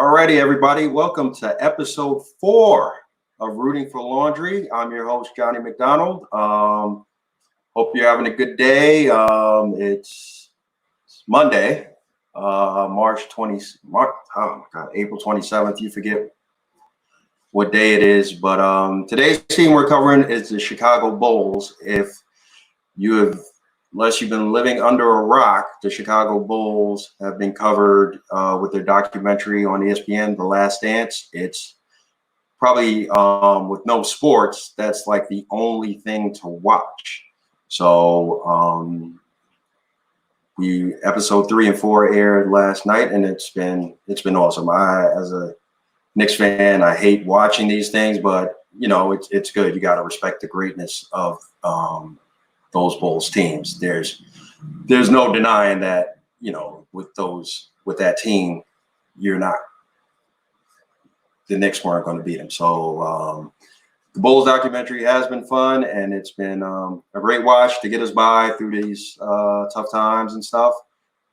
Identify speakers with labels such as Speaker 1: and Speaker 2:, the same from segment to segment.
Speaker 1: Alrighty, everybody. Welcome to episode 4 of Rooting for Laundry. I'm your host, Johnny McDonald. Hope you're having a good day. It's Monday, April 27th. You forget what day it is, but today's team we're covering is the Chicago Bulls. Unless you've been living under a rock, the Chicago Bulls have been covered with their documentary on ESPN, The Last Dance. It's probably, with no sports, that's like the only thing to watch. So episode 3 and 4 aired last night, and it's been awesome. As a Knicks fan, I hate watching these things, but it's good. You got to respect the greatness of those Bulls teams. There's no denying that, with that team, the Knicks weren't going to beat them. So the Bulls documentary has been fun, and it's been a great watch to get us by through these tough times and stuff.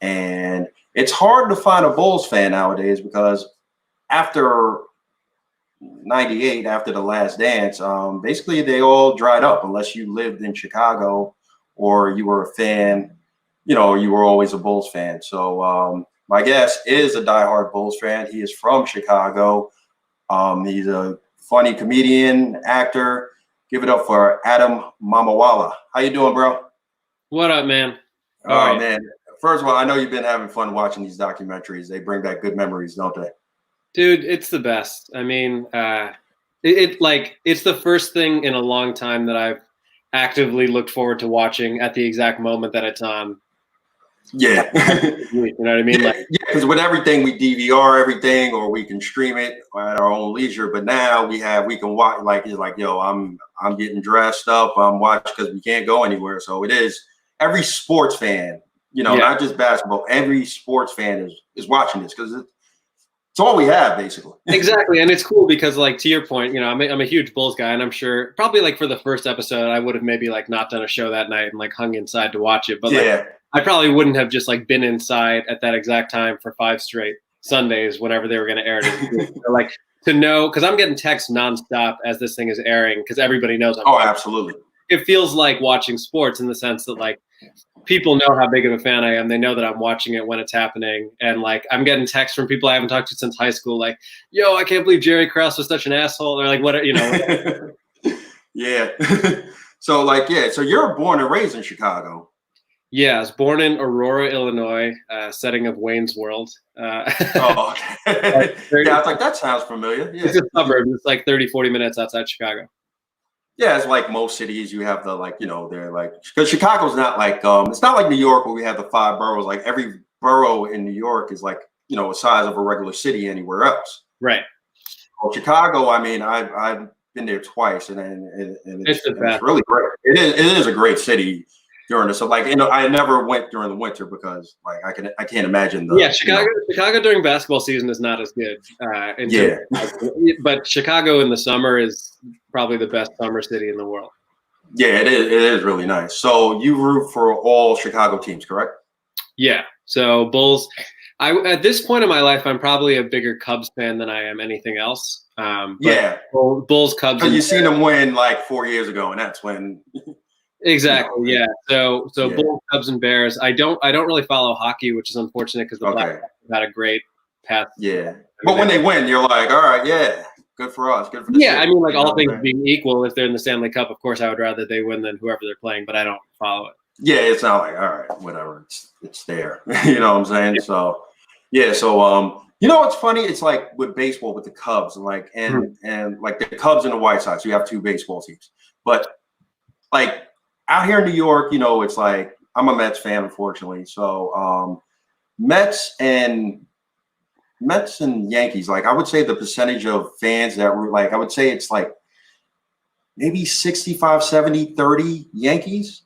Speaker 1: And it's hard to find a Bulls fan nowadays because after 98, after The Last Dance, basically they all dried up unless you lived in Chicago or you were a fan, you were always a Bulls fan. So my guest is a diehard Bulls fan. He is from Chicago. He's a funny comedian, actor. Give it up for Adam Mamawala. How you doing, bro?
Speaker 2: What up, man?
Speaker 1: Oh, man. First of all, I know you've been having fun watching these documentaries. They bring back good memories, don't they?
Speaker 2: Dude, it's the best. I mean, it's the first thing in a long time that I've actively looked forward to watching at the exact moment that it's on.
Speaker 1: Yeah.
Speaker 2: You know what I mean?
Speaker 1: Yeah, because with everything we DVR everything, or we can stream it at our own leisure. But now we can watch. It's like, yo, I'm getting dressed up. I'm watching because we can't go anywhere. So it is every sports fan, not just basketball. Every sports fan is watching this because it's all we have, basically.
Speaker 2: Exactly, and it's cool because, to your point, I'm a huge Bulls guy, and I'm sure probably for the first episode, I would have maybe not done a show that night and hung inside to watch it. But I probably wouldn't have just been inside at that exact time for 5 straight Sundays whenever they were going to air it. So, to know, because I'm getting texts nonstop as this thing is airing because everybody knows.
Speaker 1: Absolutely.
Speaker 2: It feels like watching sports in the sense that people know how big of a fan I am. They know that I'm watching it when it's happening. And I'm getting texts from people I haven't talked to since high school. Yo, I can't believe Jerry Krause was such an asshole. Or what.
Speaker 1: Yeah. So you're born and raised in Chicago.
Speaker 2: Yeah. I was born in Aurora, Illinois, setting of Wayne's World.
Speaker 1: Okay. Yeah. I was like, that sounds familiar. Yeah.
Speaker 2: It's a suburb. It's 30, 40 minutes outside Chicago.
Speaker 1: Yeah, it's like most cities. You have the they're because Chicago's not it's not like New York where we have the 5 boroughs. Every borough in New York is the size of a regular city anywhere else.
Speaker 2: Right.
Speaker 1: Well, Chicago, I mean, I've been there twice, and it's really great. It is a great city during the summer. I never went during the winter because I can't imagine
Speaker 2: Chicago during basketball season is not as good. But Chicago in the summer is probably the best summer city in the world.
Speaker 1: Yeah, it is really nice. So you root for all Chicago teams, correct?
Speaker 2: Yeah. So Bulls. At this point in my life, I'm probably a bigger Cubs fan than I am anything else. Bulls, Cubs.
Speaker 1: Because you've seen them win 4 years ago, and that's when.
Speaker 2: Exactly. Yeah. So Bulls, Cubs, and Bears. I don't really follow hockey, which is unfortunate because the Blackhawks had a great path.
Speaker 1: Yeah. But when they win, you're like, all right, yeah, good for us, good for the city.
Speaker 2: I mean, all things being equal, if they're in the Stanley Cup, of course, I would rather they win than whoever they're playing. But I don't follow it.
Speaker 1: Yeah, it's not all right, whatever. It's there. You know what I'm saying? Yeah. So, yeah. So, what's funny? It's with baseball with the Cubs and the Cubs and the White Sox. You have 2 baseball teams, but out here in New York, it's I'm a Mets fan, unfortunately. So Mets and Yankees, I would say the percentage of fans that were I would say it's maybe 65, 70, 30 Yankees.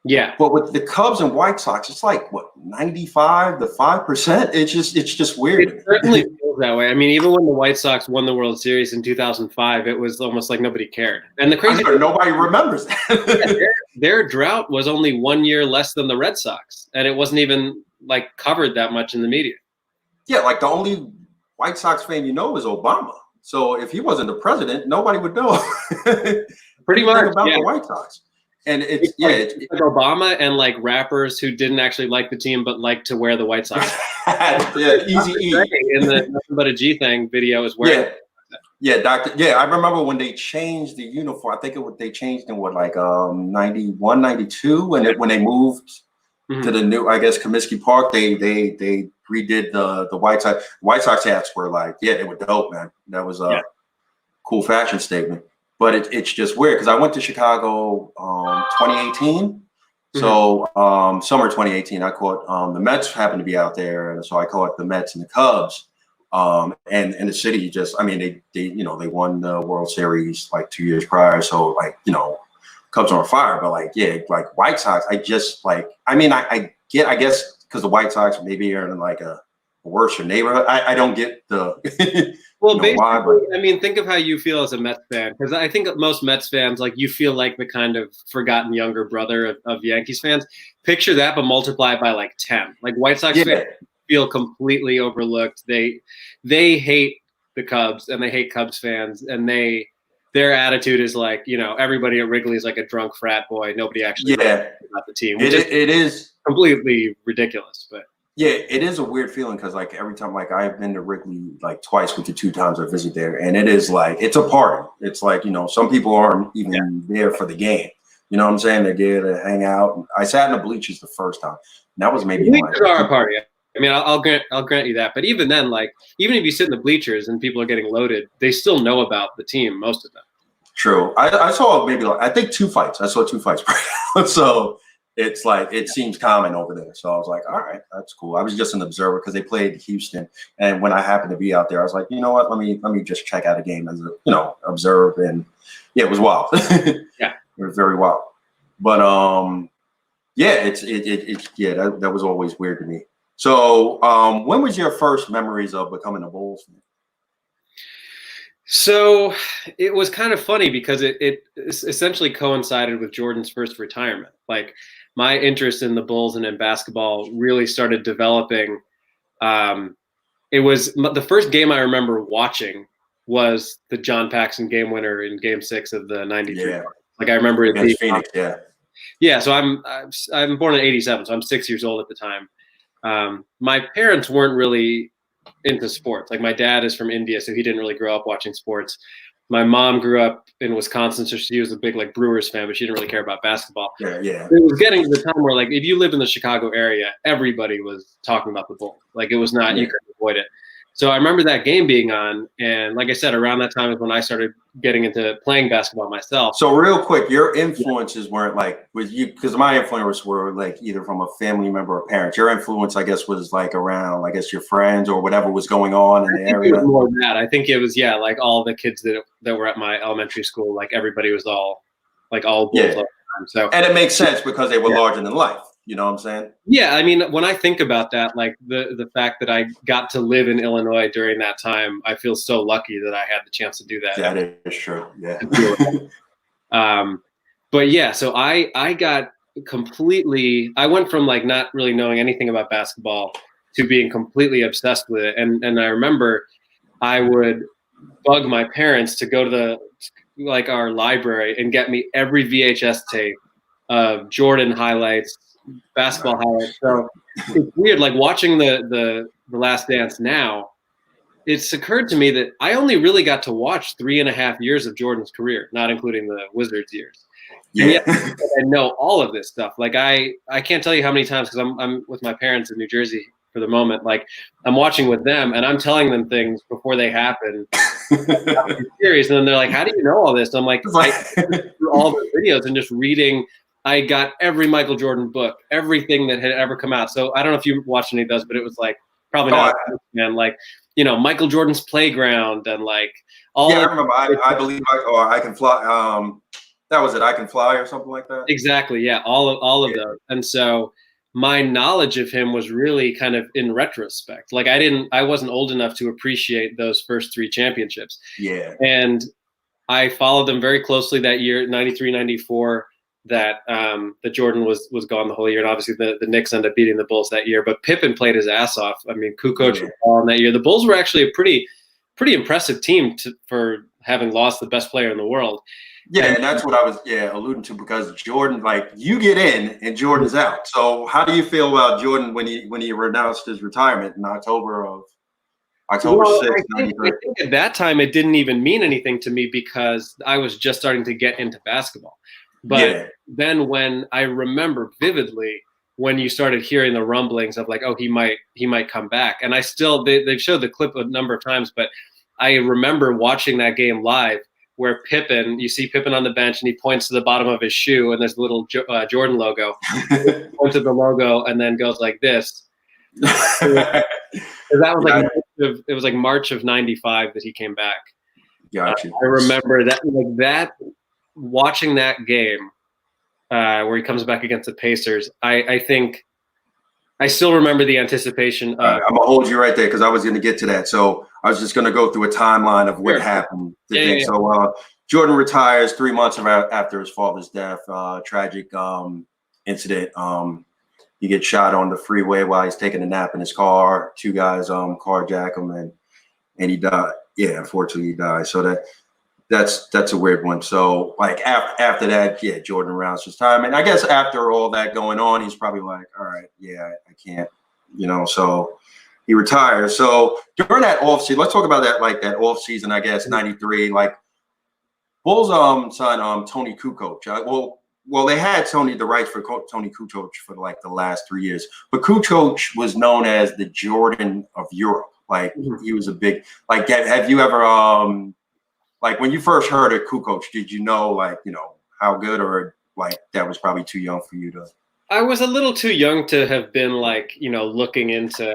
Speaker 2: Yeah.
Speaker 1: But with the Cubs and White Sox, it's 95 to 5%. It's just weird.
Speaker 2: It certainly feels that way. I mean, even when the White Sox won the World Series in 2005, it was almost like nobody cared. And the crazy
Speaker 1: thing, nobody remembers that.
Speaker 2: Their drought was only 1 year less than the Red Sox, and it wasn't even covered that much in the media.
Speaker 1: Yeah, the only White Sox fan you know is Obama. So if he wasn't the president, nobody would know
Speaker 2: pretty much
Speaker 1: about the White Sox. And it's
Speaker 2: like Obama and like rappers who didn't actually like the team but like to wear the White Sox.
Speaker 1: Easy E
Speaker 2: in the Nothing But a G Thing video is wearing.
Speaker 1: I remember when they changed the uniform. I think they changed in 91, 92 when they moved to the new, I guess, Comiskey Park. They redid the White Sox. White Sox hats were they were dope, man. That was a cool fashion statement. But it's just weird because I went to Chicago 2018. So summer 2018, I caught the Mets happened to be out there, and so I caught the Mets and the Cubs. And the city they won the World Series 2 years prior. So Cubs are on fire, but White Sox, I guess because the White Sox maybe are in a worse neighborhood. I don't get the
Speaker 2: well, basically, why, but think of how you feel as a Mets fan, because I think most Mets fans you feel like the kind of forgotten younger brother of Yankees fans. Picture that, but multiply it by 10. White Sox fans feel completely overlooked. They hate the Cubs and they hate Cubs fans, and their attitude is everybody at Wrigley is like a drunk frat boy. Nobody actually knows about the team. Which
Speaker 1: it is
Speaker 2: completely ridiculous, but.
Speaker 1: Yeah, it is a weird feeling because every time I've been to Wrigley twice with the 2 times I visit there, and it is it's a party. It's some people aren't even there for the game. You know what I'm saying? They're there to hang out. I sat in the bleachers the first time. And that was maybe
Speaker 2: bleachers are a party. I'll grant you that. But even then, even if you sit in the bleachers and people are getting loaded, they still know about the team, most of them.
Speaker 1: True. I saw maybe I think 2 fights. I saw 2 fights. So it's it seems common over there. So I was all right, that's cool. I was just an observer because they played Houston, and when I happened to be out there, I was you know what? Let me just check out a game as observe, and it was wild.
Speaker 2: Yeah,
Speaker 1: it was very wild. But that was always weird to me. So when was your first memories of becoming a Bulls fan?
Speaker 2: So it was kind of funny because it essentially coincided with Jordan's first retirement. My interest in the Bulls and in basketball really started developing. It was the first game I remember watching was the John Paxson game winner in Game 6 of the '93.
Speaker 1: Yeah.
Speaker 2: I remember it being
Speaker 1: Phoenix.
Speaker 2: Yeah. So I'm born in '87, so I'm 6 years old at the time. My parents weren't really into sports. My dad is from India, so he didn't really grow up watching sports. My mom grew up in Wisconsin, so she was a big Brewers fan, but she didn't really care about basketball.
Speaker 1: Yeah.
Speaker 2: It was getting to the time where if you live in the Chicago area, everybody was talking about the Bulls. It was not you couldn't avoid it. So I remember that game being on, and like I said, around that time is when I started getting into playing basketball myself.
Speaker 1: So real quick, your influences weren't with you, because my influences were either from a family member or parents. Your influence, I guess, was around, I guess, your friends or whatever was going on in the area.
Speaker 2: It was more than that. I think it was all the kids that were at my elementary school. Everybody was all Bulls all the time. So
Speaker 1: and it makes sense because they were larger than life. You know what I'm saying?
Speaker 2: Yeah, when I think about that, the fact that I got to live in Illinois during that time, I feel so lucky that I had the chance to do that.
Speaker 1: That is true. Yeah.
Speaker 2: But yeah, so I got completely. I went from not really knowing anything about basketball to being completely obsessed with it. And I remember I would bug my parents to go to our library and get me every VHS tape of Jordan highlights, basketball highlights. So it's weird, watching the Last Dance now, it's occurred to me that I only really got to watch 3.5 years of Jordan's career, not including the Wizards years. And yet I know all of this stuff. I can't tell you how many times, because I'm with my parents in New Jersey for the moment. I'm watching with them and I'm telling them things before they happen. I'm serious. And then they're how do you know all this? I'm I through all the videos and just reading. I got every Michael Jordan book, everything that had ever come out. So I don't know if you watched any of those, but it was probably not, man. Michael Jordan's Playground and all.
Speaker 1: Yeah, I remember. I believe I Can Fly. That was it. I Can Fly or something like that.
Speaker 2: Exactly. Yeah, all of those. And so my knowledge of him was really kind of in retrospect. I wasn't old enough to appreciate those first 3 championships.
Speaker 1: Yeah.
Speaker 2: And I followed them very closely that year, 93, 94. that that Jordan was gone the whole year, and obviously the Knicks ended up beating the Bulls that year. But Pippen played his ass off. I mean, Kukoc was balling that year. The Bulls were actually a pretty impressive team for having lost the best player in the world.
Speaker 1: Yeah, and that's what I was alluding to, because Jordan, like, you get in and Jordan's out. So how do you feel about Jordan when he renounced his retirement in October 6th,
Speaker 2: I think at that time it didn't even mean anything to me because I was just starting to get into basketball. But then when I remember vividly when you started hearing the rumblings of like, oh, he might come back. And I still, they've showed the clip a number of times, but I remember watching that game live where Pippen, you see Pippen on the bench and he points to the bottom of his shoe and there's the little Jordan logo. He points at the logo and then goes like this. That was like it was like March of '95 that he came back.
Speaker 1: Gotcha.
Speaker 2: I remember that watching that game where he comes back against the Pacers. I think I still remember the anticipation.
Speaker 1: I'm gonna hold you right there because I was going to get to that. So I was just going to go through a timeline of what happened. So Jordan retires 3 months after his father's death. Tragic incident. He gets shot on the freeway while he's taking a nap in his car. Two guys carjack him and he died. Yeah, unfortunately he died. So that's a weird one. So like after that, Jordan renounced his time. And I guess after all that going on, he's probably like, all right, I can't, so he retires. So during that offseason, let's talk about that offseason, I guess, 93, like Bulls signed Tony Kukoc. Well, they had the rights for Tony Kukoc for like the last 3 years, but Kukoc was known as the Jordan of Europe. Like he was a big, like, have you ever, like when you first heard of Kukoc, did you know how good, or like that was probably too young for you to?
Speaker 2: I was a little too young to have been like, looking into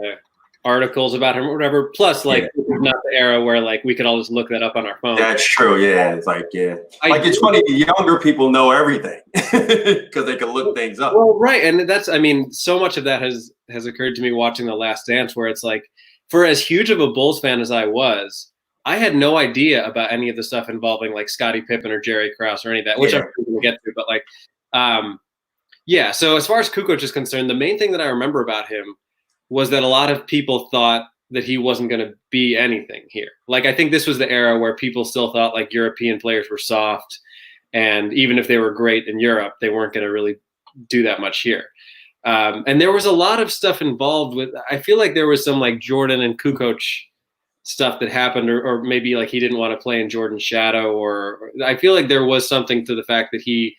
Speaker 2: articles about him or whatever. Plus, like, this is not the era where like we could all just look that up on our phone.
Speaker 1: That's true. Yeah, it's like it's funny. The younger people know everything because they can look things up.
Speaker 2: Well, right, and so much of that has occurred to me watching The Last Dance, where it's like, for as huge of a Bulls fan as I was, I had no idea about any of the stuff involving like Scottie Pippen or Jerry Krause or any of that, which I'm going to get to. But like, so as far as Kukoc is concerned, the main thing that I remember about him was that a lot of people thought that he wasn't going to be anything here. Like, I think this was the era where people still thought like European players were soft, and even if they were great in Europe, they weren't going to really do that much here. And there was a lot of stuff involved with, I feel like there was some like Jordan and Kukoc stuff that happened, or maybe like he didn't want to play in Jordan's shadow, or I feel like there was something to the fact that he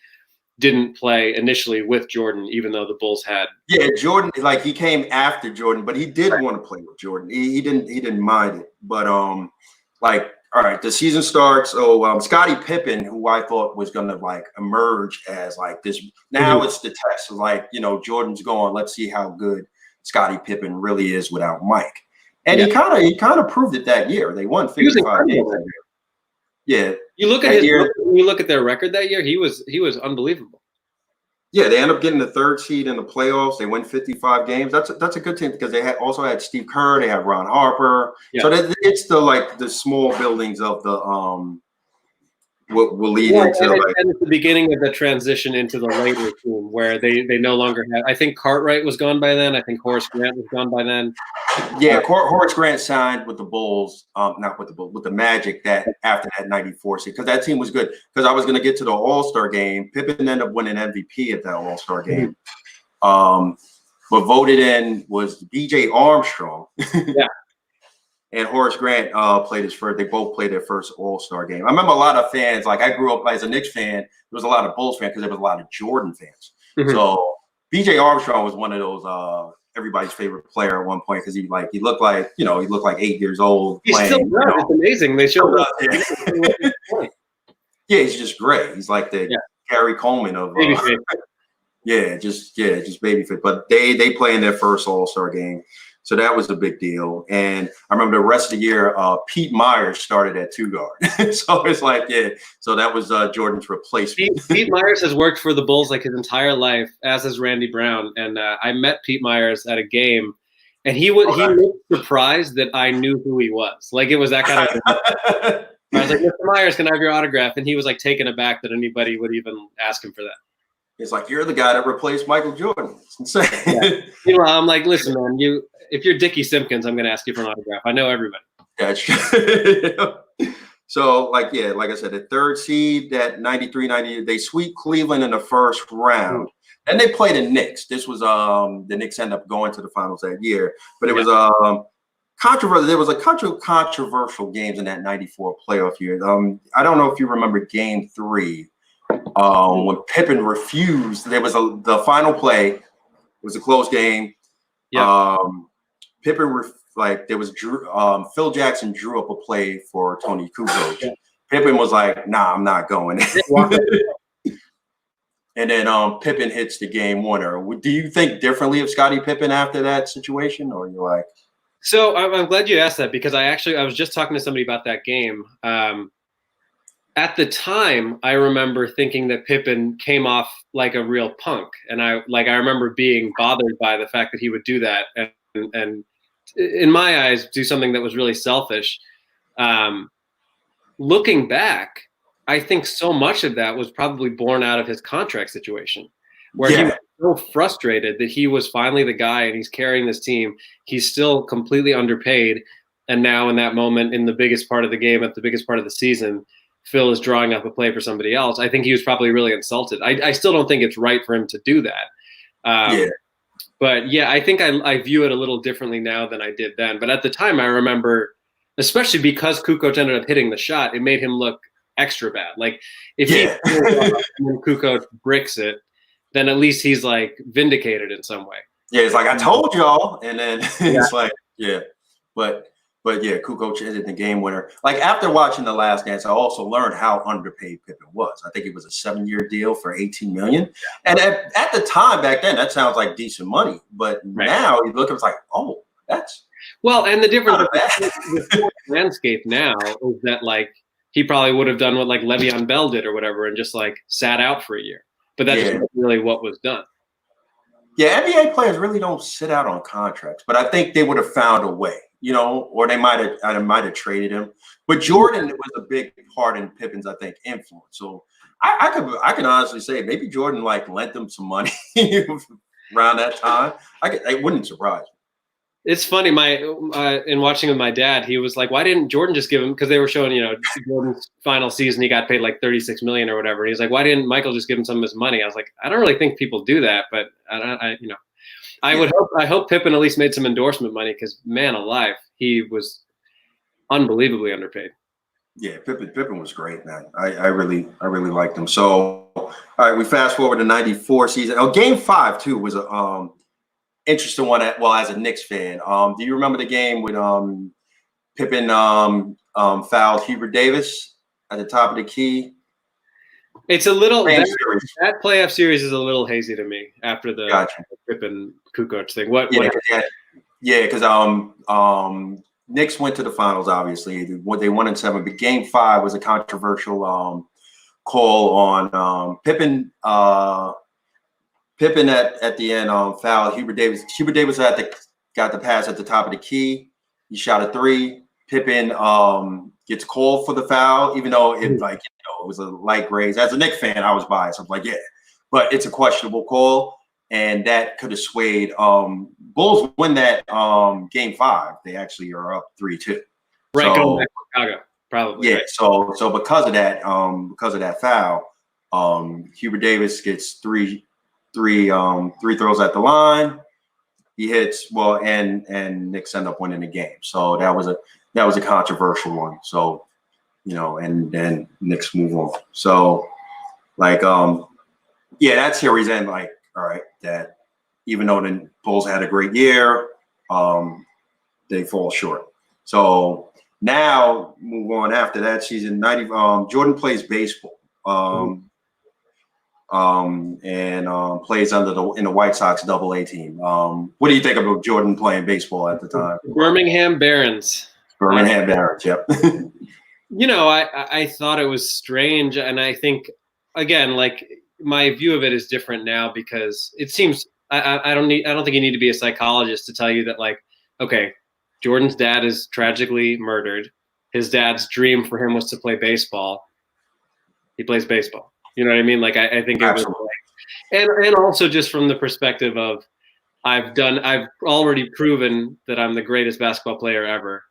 Speaker 2: didn't play initially with Jordan, even though the Bulls had.
Speaker 1: Yeah, Jordan, like he came after Jordan, but he did want to play with Jordan. He didn't mind it. But like, all right, the season starts. So Scottie Pippen, who I thought was gonna like emerge as like this. Now it's the test. So like, Jordan's gone. Let's see how good Scottie Pippen really is without Mike. And he kind of proved it that year. They won 55 games that year. Yeah.
Speaker 2: You look at you look at their record that year, he was unbelievable. Yeah,
Speaker 1: they end up getting the 3rd seed in the playoffs. They win 55 games. That's a good team because they also had Steve Kerr, they had Ron Harper. Yeah. So it's the small buildings of the what will lead into
Speaker 2: and it's the beginning of the transition into the later team where they no longer had. I think Cartwright was gone by then. I think Horace Grant was gone by then.
Speaker 1: Yeah, Horace Grant signed with the Bulls, not with the Bulls, with the Magic that after that 94 season, because that team was good. Because I was going to get to the All-Star game. Pippen ended up winning MVP at that All-Star game. But voted in was B.J. Armstrong.
Speaker 2: Yeah.
Speaker 1: And Horace Grant played his first. They both played their first All-Star game. I remember a lot of fans. Like, I grew up as a Knicks fan. There was a lot of Bulls fans because there was a lot of Jordan fans. So B.J. Armstrong was one of those everybody's favorite player at one point because he looked like 8 years old.
Speaker 2: He's still good. It's amazing. They showed up.
Speaker 1: Yeah, he's just great. He's like the Gary Coleman of just babyface. But they play in their first All-Star game. So that was a big deal. And I remember the rest of the year, Pete Myers started at 2 guard. So it's like, so that was Jordan's replacement.
Speaker 2: Pete Myers has worked for the Bulls like his entire life, as has Randy Brown. And I met Pete Myers at a game, and he looked surprised that I knew who he was. Like, it was that kind of I was like, Mr. Myers, can I have your autograph? And he was like taken aback that anybody would even ask him for that.
Speaker 1: It's like, you're the guy that replaced Michael Jordan. It's insane.
Speaker 2: Yeah. Meanwhile, I'm like, listen, man, if you're Dickie Simpkins, I'm going to ask you for an autograph. I know everybody.
Speaker 1: That's true. So, like I said, the third seed, that 93, 90, they sweep Cleveland in the first round. And they played the Knicks. This was the Knicks ended up going to the finals that year. But it was controversial. There was a controversial games in that 94 playoff year. I don't know if you remember Game 3 when Pippen refused. There was the final play. It was a close game.
Speaker 2: Yeah.
Speaker 1: Pippen there was Phil Jackson drew up a play for Tony Kukoc.
Speaker 2: Yeah.
Speaker 1: Pippen was like, "Nah, I'm not going." And then Pippen hits the game winner. Do you think differently of Scottie Pippen after that situation, or you're like?
Speaker 2: So I'm glad you asked that, because I was just talking to somebody about that game. At the time, I remember thinking that Pippen came off like a real punk, and I remember being bothered by the fact that he would do that, and in my eyes, do something that was really selfish. Looking back, I think so much of that was probably born out of his contract situation, where he was so frustrated that he was finally the guy and he's carrying this team. He's still completely underpaid. And now in that moment, in the biggest part of the game, at the biggest part of the season, Phil is drawing up a play for somebody else. I think he was probably really insulted. I still don't think it's right for him to do that. But yeah, I think I view it a little differently now than I did then. But at the time, I remember, especially because Kukoc ended up hitting the shot, it made him look extra bad. Like if Kukoc bricks it, then at least he's like vindicated in some way.
Speaker 1: Yeah, it's like, I told y'all, and then it's like, but yeah, Kukoc hit the game winner. Like, after watching The Last Dance, I also learned how underpaid Pippen was. I think it was a 7-year deal for $18 million. And at the time back then, that sounds like decent money. But now you look, it's like, oh, that's
Speaker 2: and the difference with the landscape now is that like he probably would have done what like Le'Veon Bell did or whatever, and just like sat out for a year. But that's just really what was done. Yeah,
Speaker 1: NBA players really don't sit out on contracts, but I think they would have found a way, or they might have traded him. But Jordan was a big part in Pippen's, I think, influence. So I can honestly say maybe Jordan like lent them some money around that time. It wouldn't surprise me.
Speaker 2: It's funny, in watching with my dad, he was like, why didn't Jordan just give him, because they were showing, Jordan's final season, he got paid like $36 million or whatever. And he's like, why didn't Michael just give him some of his money? I was like, I don't really think people do that, but I hope Pippen at least made some endorsement money, because man alive, he was unbelievably underpaid.
Speaker 1: Yeah, Pippen was great, man. I really liked him. So, all right, we fast forward to 94 season. Oh, Game 5 too was a interesting one. As a Knicks fan, do you remember the game with Pippen fouled Hubert Davis at the top of the key?
Speaker 2: It's a little that playoff series is a little hazy to me after the Pippen Kukoc thing.
Speaker 1: Because Knicks went to the finals. Obviously, they won in 7. But Game 5 was a controversial call on Pippen. Pippen at the end fouled Hubert Davis. Hubert Davis got the pass at the top of the key. He shot a 3. Pippen gets called for the foul, even though it was a light graze. As a Knicks fan, I was biased. I was like, but it's a questionable call, and that could have swayed. Bulls win that Game 5. They actually are up 3-2.
Speaker 2: Right, going back to Chicago, probably.
Speaker 1: Yeah. Right. So because of that foul, Hubert Davis gets three throws at the line. He hits and Knicks end up winning the game. So that was a controversial one. So, and then Knicks move on. So that series end all right, that even though the Bulls had a great year, they fall short. So now move on after that season. Jordan plays baseball. And plays in the White Sox Double-A team. What do you think about Jordan playing baseball at the time?
Speaker 2: Birmingham Barons.
Speaker 1: Yep.
Speaker 2: I thought it was strange, and I think again, like my view of it is different now, because it seems I don't think you need to be a psychologist to tell you that, like, okay, Jordan's dad is tragically murdered. His dad's dream for him was to play baseball. He plays baseball. You know what I mean? Like, I think it was And also just from the perspective of I've already proven that I'm the greatest basketball player ever.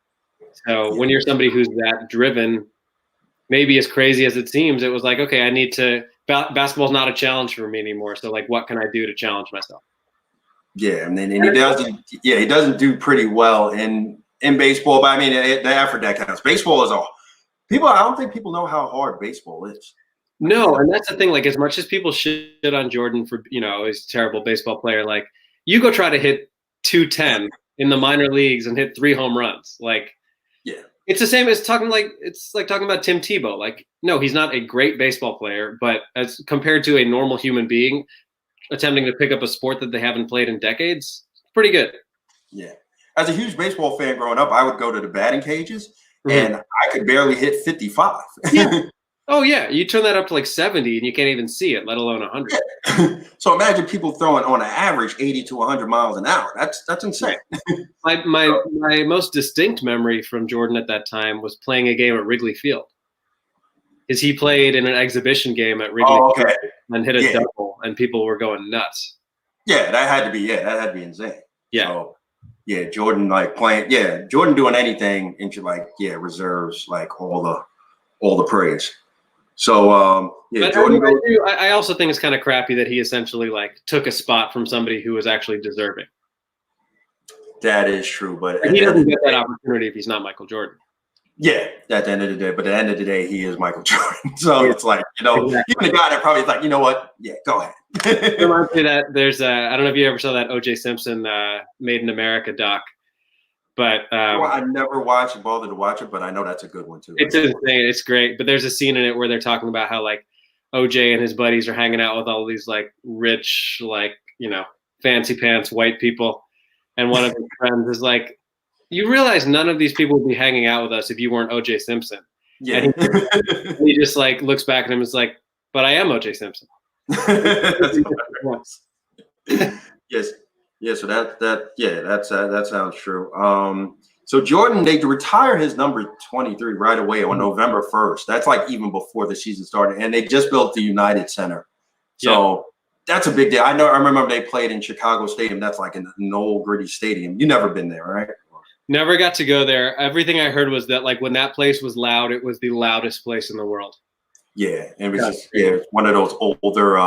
Speaker 2: So when you're somebody who's that driven, maybe as crazy as it seems, it was like, okay, I need to. Basketball's not a challenge for me anymore. So like, what can I do to challenge myself?
Speaker 1: Yeah, and he doesn't. Yeah, he doesn't do pretty well in baseball. But I mean, the effort that counts. Baseball is all people. I don't think people know how hard baseball is.
Speaker 2: No, and that's the thing. Like, as much as people shit on Jordan for he's a terrible baseball player, like you go try to hit 210 in the minor leagues and hit 3 home runs. Like,
Speaker 1: yeah,
Speaker 2: it's the same as talking about Tim Tebow. Like, no, he's not a great baseball player, but as compared to a normal human being attempting to pick up a sport that they haven't played in decades, pretty good.
Speaker 1: Yeah. As a huge baseball fan growing up, I would go to the batting cages and I could barely hit 55.
Speaker 2: Yeah. Oh yeah, you turn that up to like 70 and you can't even see it, let alone 100.
Speaker 1: Yeah. So imagine people throwing on an average 80 to 100 miles an hour. That's insane.
Speaker 2: My most distinct memory from Jordan at that time was playing a game at Wrigley Field. Because he played in an exhibition game at Wrigley Field and hit a double, and people were going nuts.
Speaker 1: Yeah, that had to be insane.
Speaker 2: Yeah.
Speaker 1: So, yeah, Jordan Jordan doing anything into reserves like all the praise. So
Speaker 2: but
Speaker 1: Jordan.
Speaker 2: I also think it's kind of crappy that he essentially like took a spot from somebody who was actually deserving.
Speaker 1: That is true, but
Speaker 2: he doesn't get that opportunity if he's not Michael Jordan.
Speaker 1: Yeah, at the end of the day, but at the end of the day, he is Michael Jordan. So it's like, even the guy that probably is like, you know what? Yeah, go ahead.
Speaker 2: It reminds me that there's I don't know if you ever saw that O.J. Simpson Made in America doc. But
Speaker 1: I never bothered to watch it, but I know that's a good one too.
Speaker 2: It's insane. It's great. But there's a scene in it where they're talking about how like OJ and his buddies are hanging out with all these like rich, like, fancy pants white people. And one of his friends is like, you realize none of these people would be hanging out with us if you weren't OJ Simpson.
Speaker 1: Yeah.
Speaker 2: And he just like looks back at him and is like, but I am OJ Simpson.
Speaker 1: Yes. Yeah, so that sounds true. So Jordan, they retire his number 23 right away on November 1st. That's like even before the season started, and they just built the United Center. So that's a big deal. I remember they played in Chicago Stadium. That's like an old gritty stadium. You never been there, right?
Speaker 2: Never got to go there. Everything I heard was that like when that place was loud, it was the loudest place in the world. Yeah, and it was just
Speaker 1: one of those older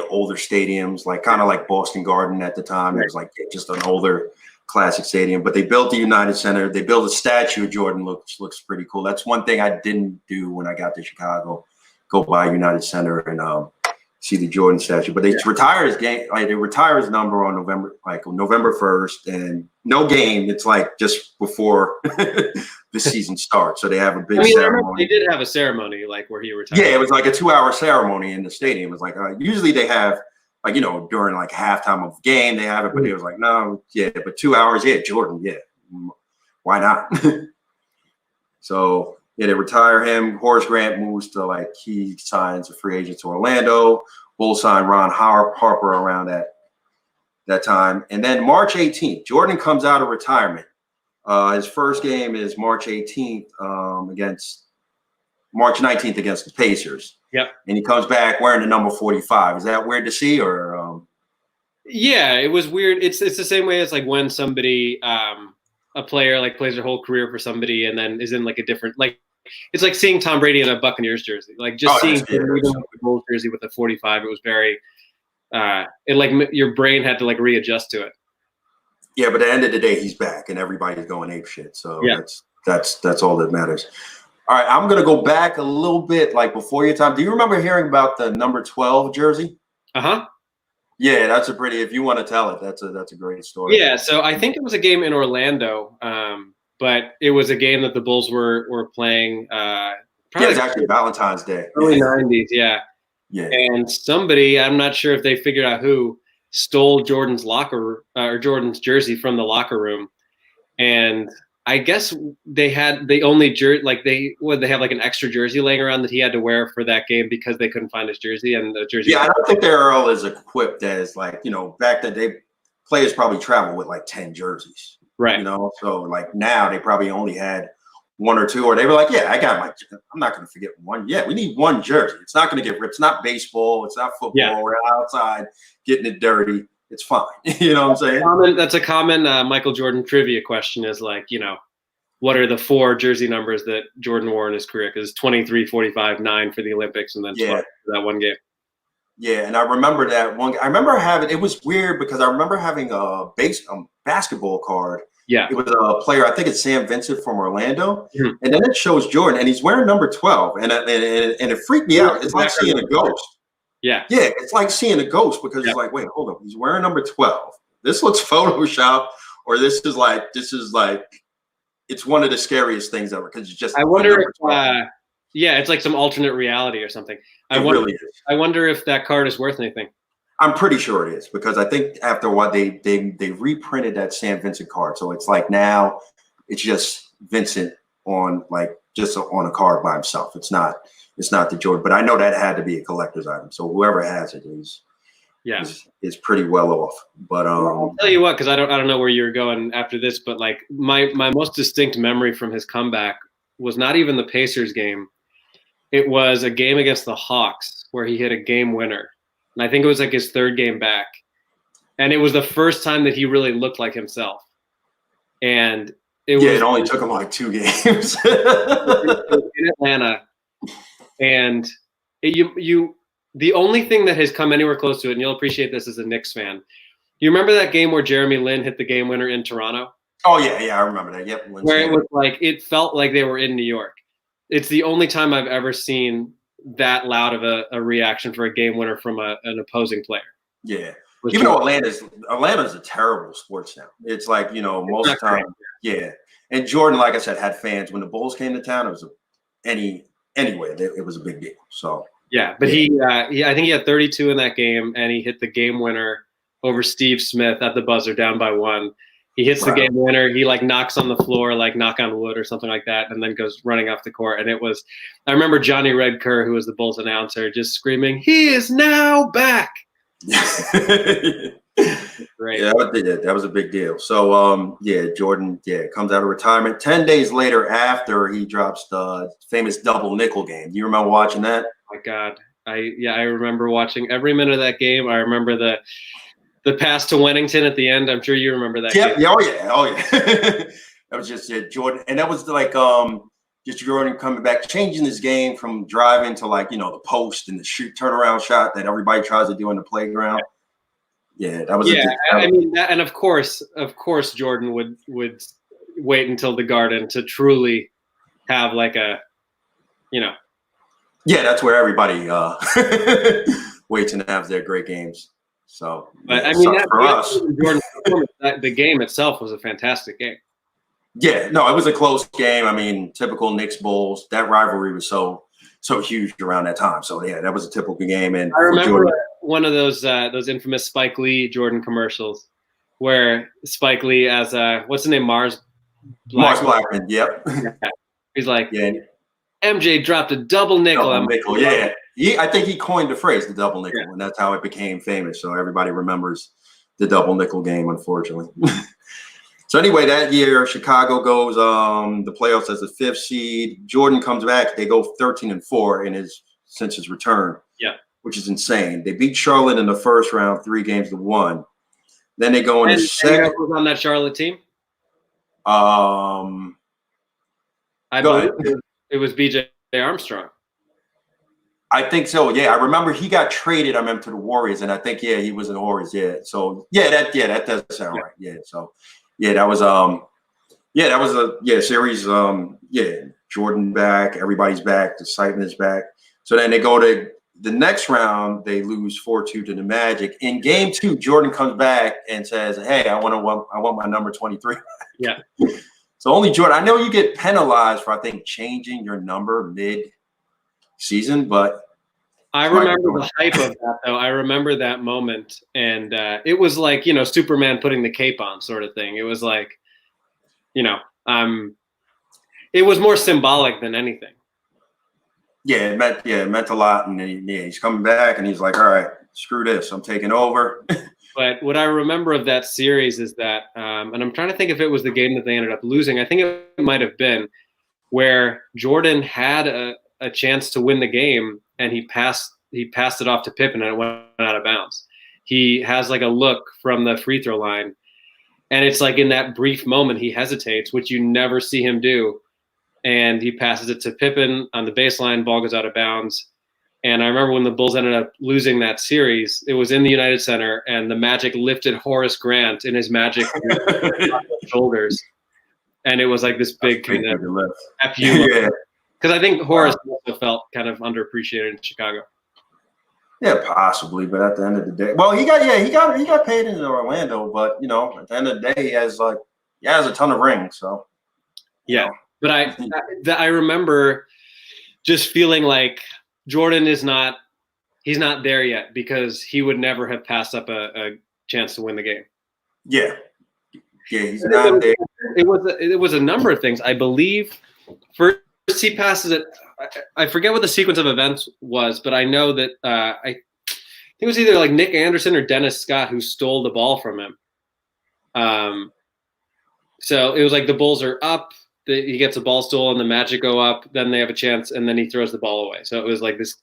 Speaker 1: older stadiums, like kind of like Boston Garden at the time. It was like just an older classic stadium, but they built the United Center. They built a statue of Jordan, looks pretty cool. That's one thing I didn't do when I got to Chicago, go by United Center and see the Jordan statue. But they retire his game, like they retire his number on November 1st, and no game. It's like just before the season starts. So they have a big ceremony.
Speaker 2: They did have a ceremony like where he retired.
Speaker 1: Yeah, it was like a 2-hour ceremony in the stadium. It was like usually they have like during like halftime of the game they have it, but it was like but 2 hours, Jordan, why not? So they retire him. Horace Grant moves to he signs a free agent to Orlando. Bulls sign Ron Harper around that time, and then March 18th, Jordan comes out of retirement. His first game is March 18th against March 19th against the Pacers.
Speaker 2: Yep. And
Speaker 1: he comes back wearing the number 45. Is that weird to see, or?
Speaker 2: Yeah, it was weird. It's the same way as like when somebody, a player like plays their whole career for somebody and then is in like a different it's like seeing Tom Brady in a Buccaneers jersey. Like just seeing him with the Bulls jersey with a 45. It was very, your brain had to like readjust to it.
Speaker 1: Yeah, but at the end of the day, he's back and everybody's going ape shit. So that's all that matters. All right, I'm gonna go back a little bit, like before your time. Do you remember hearing about the number 12 jersey? Yeah, that's a pretty. If you want to tell it, that's a great story.
Speaker 2: Yeah, so I think it was a game in Orlando, but it was a game that the Bulls were playing.
Speaker 1: It was actually Valentine's Day,
Speaker 2: early '90s. Yeah. And somebody, I'm not sure if they figured out who, stole Jordan's Jordan's jersey from the locker room, and I guess they have like an extra jersey laying around that he had to wear for that game because they couldn't find his jersey and the jersey.
Speaker 1: Yeah, I don't think they're all as equipped as back then. Players probably travel with like 10 jerseys,
Speaker 2: right?
Speaker 1: So like now they probably only had one or two, or they were like, yeah, I'm not going to forget one. Yeah, we need one jersey. It's not going to get ripped. It's not baseball. It's not football.
Speaker 2: Yeah.
Speaker 1: We're outside getting it dirty. It's fine. You know what I'm saying?
Speaker 2: That's a common Michael Jordan trivia question is like, what are the 4 jersey numbers that Jordan wore in his career? Because 23, 45, 9 for the Olympics, and then 12 for that one game.
Speaker 1: Yeah, and I remember that one. I remember having, it was weird because I remember having a basketball card.
Speaker 2: Yeah.
Speaker 1: It was a player, I think it's Sam Vincent from Orlando.
Speaker 2: Mm-hmm.
Speaker 1: And then it shows Jordan, and he's wearing number 12. And it freaked me out. It's like seeing a ghost. Yeah. Yeah, it's like seeing a ghost because it's like, wait, hold up. He's wearing number 12. This looks Photoshopped, or this is like, it's one of the scariest things ever because it's just.
Speaker 2: I wonder if, it's like some alternate reality or something. I wonder if that card is worth anything.
Speaker 1: I'm pretty sure it is because I think after a while they reprinted that Sam Vincent card, so it's like now it's just Vincent on just on a card by himself. It's not the Jordan, but I know that had to be a collector's item. So whoever has it is pretty well off. But
Speaker 2: I'll tell you what, because I don't know where you're going after this, but like my most distinct memory from his comeback was not even the Pacers game. It was a game against the Hawks where he hit a game winner. And I think it was like his 3rd game back. And it was the first time that he really looked like himself. And it
Speaker 1: only took him like 2 games.
Speaker 2: in Atlanta. And the only thing that has come anywhere close to it, and you'll appreciate this as a Knicks fan. You remember that game where Jeremy Lin hit the game winner in Toronto?
Speaker 1: Oh, yeah, I remember that. Yep.
Speaker 2: Where it was like, it felt like they were in New York. It's the only time I've ever seen that loud of a reaction for a game winner from an opposing player.
Speaker 1: Yeah. Even though Atlanta's a terrible sports now. It's like, most of the time. Yeah. And Jordan, like I said, had fans. When the Bulls came to town, it was anyway, it was a big deal. So
Speaker 2: yeah, but I think he had 32 in that game, and he hit the game winner over Steve Smith at the buzzer down by 1. He hits the game winner. He knocks on the floor, knock on wood or something like that, and then goes running off the court. And I remember Johnny Red Kerr, who was the Bulls announcer, just screaming, "He is now back." Great.
Speaker 1: Yeah, that was a big deal. So, Jordan, comes out of retirement 10 days later after he drops the famous double nickel game. Do you remember watching that?
Speaker 2: Oh my God, I remember watching every minute of that game. I remember the pass to Wennington at the end. I'm sure you remember that.
Speaker 1: Yeah, oh yeah. That was just Jordan, and that was just Jordan coming back, changing his game from driving to the post and the turnaround shot that everybody tries to do in the playground. Yeah, that was.
Speaker 2: And of course, Jordan would wait until the Garden to truly have
Speaker 1: Yeah, that's where everybody waits and has their great games. So,
Speaker 2: but
Speaker 1: for us,
Speaker 2: Jordan, the game itself was a fantastic game.
Speaker 1: Yeah, no, it was a close game. Typical Knicks Bulls. That rivalry was so huge around that time. So yeah, that was a typical game. And
Speaker 2: I remember one of those infamous Spike Lee Jordan commercials where Spike Lee as what's his name, Mars
Speaker 1: Blackman. Yep.
Speaker 2: He's like, MJ dropped a double nickel.
Speaker 1: Yeah. I think he coined the phrase, the double nickel, and that's how it became famous. So everybody remembers the double nickel game, unfortunately. So anyway, that year, Chicago goes the playoffs as the 5th seed. Jordan comes back. They go 13-4 since his return.
Speaker 2: Yeah,
Speaker 1: which is insane. They beat Charlotte in the first round, 3-1. Then they go in the second.
Speaker 2: Was on that Charlotte team?
Speaker 1: I
Speaker 2: believe it was B.J. Armstrong.
Speaker 1: I think so. Yeah, I remember he got traded. I remember to the Warriors, and I think he was in the Warriors. Yeah. So that does sound right. Yeah. So that was a series. Jordan back, everybody's back, the excitement is back. So then they go to the next round. They lose 4-2 to the Magic. In game 2, Jordan comes back and says, "Hey, I want my number 23."
Speaker 2: Yeah.
Speaker 1: So only Jordan. I know you get penalized for changing your number mid-season, but
Speaker 2: I remember the hype of that, though. I remember that moment, and it was like Superman putting the cape on, sort of thing. It was like, it was more symbolic than anything.
Speaker 1: Yeah, it meant a lot, and he's coming back, and he's like, "All right, screw this, I'm taking over."
Speaker 2: But what I remember of that series is that, and I'm trying to think if it was the game that they ended up losing. I think it might have been. where Jordan had a chance to win the game and he passed it off to Pippen and it went out of bounds. He has like a look from the free throw line, and it's like in that brief moment he hesitates, which you never see him do, and he passes it to Pippen on the baseline. Ball goes out of bounds. And I remember when the Bulls ended up losing that series, it was in the United Center, and the Magic lifted Horace Grant in his Magic shoulders. And it was like this big kind of FU. Yeah. Because I think Horace also felt kind of underappreciated in Chicago.
Speaker 1: Yeah, possibly, but at the end of the day, well, he got paid in Orlando, but you know, at the end of the day, he has a ton of rings, so
Speaker 2: yeah. But I remember just feeling like Jordan he's not there yet, because he would never have passed up a chance to win the game.
Speaker 1: Yeah, he's not there.
Speaker 2: It was a number of things. I believe first he passes it. I forget what the sequence of events was, but I know that I think it was either like Nick Anderson or Dennis Scott who stole the ball from him. So it was like the Bulls are up. He gets a ball stolen, the Magic go up, then they have a chance, and then he throws the ball away. So it was like this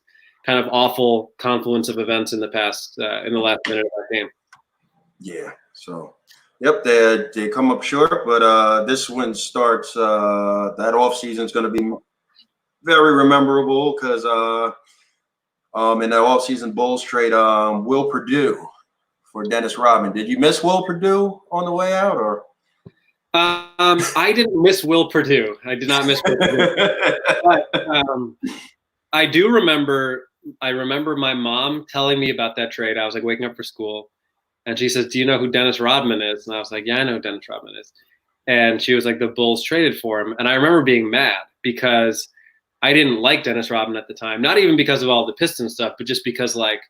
Speaker 2: kind of awful confluence of events in the last minute of that game.
Speaker 1: Yeah. So, yep, they come up short, but this one starts. That offseason is going to be very memorable because in the offseason Bulls trade Will Perdue for Dennis Rodman. Did you miss Will Perdue on the way out, or?
Speaker 2: I didn't miss Will Perdue. I did not miss Will Perdue. But, I do remember. I remember my mom telling me about that trade. I was like waking up for school, and she says, "Do you know who Dennis Rodman is?" And I was like, "Yeah, I know who Dennis Rodman is." And she was like, "The Bulls traded for him." And I remember being mad because I didn't like Dennis Rodman at the time. Not even because of all the Pistons stuff, but just because like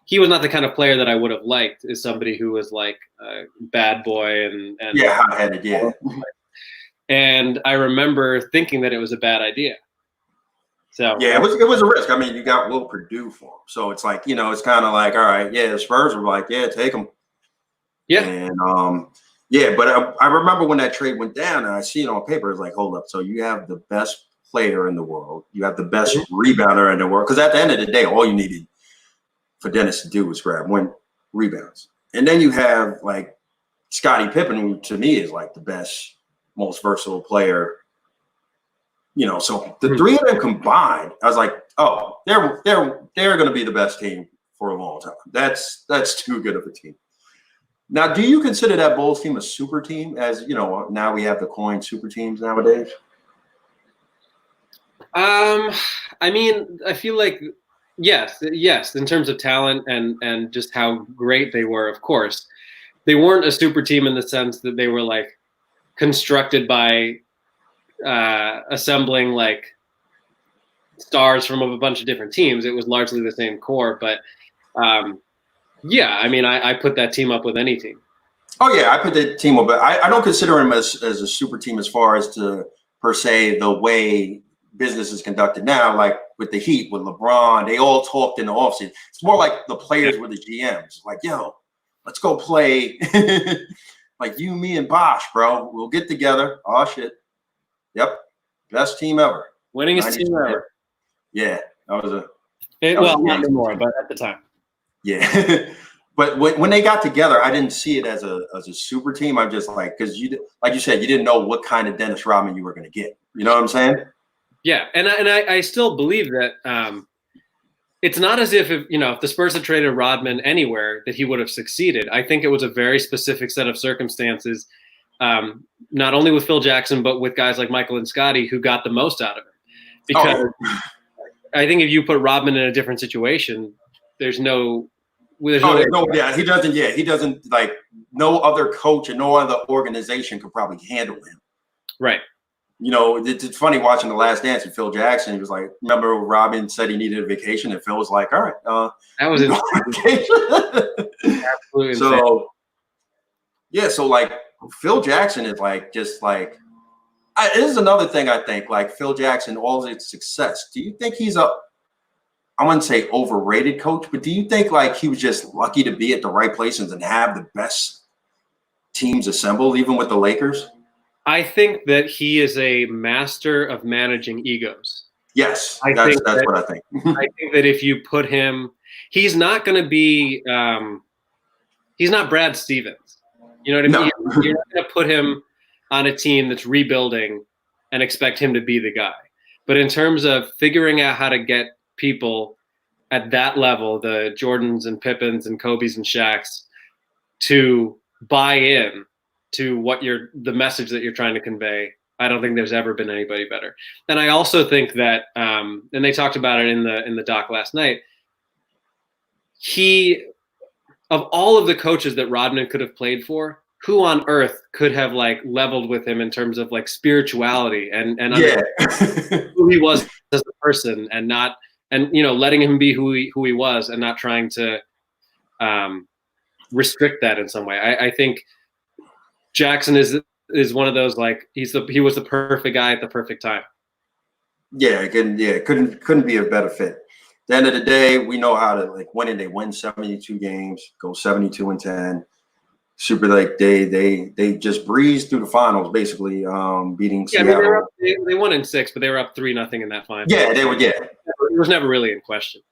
Speaker 2: he was not the kind of player that I would have liked as somebody who was like a bad boy and
Speaker 1: yeah, hot-headed, yeah.
Speaker 2: And I remember thinking that it was a bad idea. So
Speaker 1: yeah, it was a risk. I mean, you got Will Perdue for him, so it's like, you know, it's kind of like, all right, yeah, the Spurs were like, yeah, take him.
Speaker 2: Yeah,
Speaker 1: and yeah, but I remember when that trade went down, and I see it on paper. It's like, hold up, so you have the best player in the world, you have the best rebounder in the world, because at the end of the day, all you needed for Dennis to do was grab 1 rebounds, and then you have like Scottie Pippen, who to me is like the best, most versatile player. You know, so the 3 of them combined, I was like, oh, they're going to be the best team for a long time. That's too good of a team. Now, do you consider that Bulls team a super team? As you know, now we have the coined super teams nowadays.
Speaker 2: I mean, I feel like yes, in terms of talent and just how great they were. Of course, they weren't a super team in the sense that they were like constructed by assembling like stars from a bunch of different teams. It was largely the same core, but yeah, I mean, I put that team up with any team.
Speaker 1: Oh yeah, I put that team up, but I don't consider him as a super team as far as to per se the way business is conducted now, like with the Heat, with LeBron. They all talked in the offseason. It's more like the players were the GMs. Like, yo, let's go play. Like you, me, and Bosh, bro. We'll get together. Oh shit. Yep, best team ever.
Speaker 2: Winningest team ever.
Speaker 1: Yeah, that was
Speaker 2: not anymore, but at the time.
Speaker 1: Yeah, but when they got together, I didn't see it as a super team. I'm just like, because like you said, you didn't know what kind of Dennis Rodman you were going to get. You know what I'm saying?
Speaker 2: Yeah, and I still believe that it's not as if the Spurs had traded Rodman anywhere that he would have succeeded. I think it was a very specific set of circumstances. Not only with Phil Jackson, but with guys like Michael and Scottie who got the most out of him. Because I think if you put Rodman in a different situation, he doesn't. He doesn't, like, no other coach and no other organization could probably handle him. Right. You know, it's funny watching The Last Dance with Phil Jackson. He was like, remember Rodman said he needed a vacation, and Phil was like, all right, that was insane. Absolutely. So, yeah, so like Phil Jackson is like just like this is another thing I think, like Phil Jackson, all his success. Do you think he's I wouldn't say overrated coach, but do you think like he was just lucky to be at the right places and have the best teams assembled, even with the Lakers? I think that he is a master of managing egos.
Speaker 1: Yes, that's what I think.
Speaker 2: I think that if you put him, he's not going to be. He's not Brad Stevens. You know what I mean?
Speaker 1: No.
Speaker 2: You're not going to put him on a team that's rebuilding and expect him to be the guy. But in terms of figuring out how to get people at that level, the Jordans and Pippins and Kobe's and Shaqs, to buy in to what the message that you're trying to convey, I don't think there's ever been anybody better. And I also think that, and they talked about it in the doc last night, of all of the coaches that Rodman could have played for, who on earth could have like leveled with him in terms of like spirituality and who he was as a person, and not, and letting him be who he was and not trying to restrict that in some way. I think Jackson is one of those, like, he was the perfect guy at the perfect time.
Speaker 1: Yeah, couldn't be a better fit. At the end of the day, we know how to like they win 72 games, go 72-10. Super, like they just breezed through the finals, basically, beating Seattle.
Speaker 2: I mean, they won in 6, but they were up 3-0 in that final.
Speaker 1: Yeah, they were. Yeah,
Speaker 2: it was never really in question.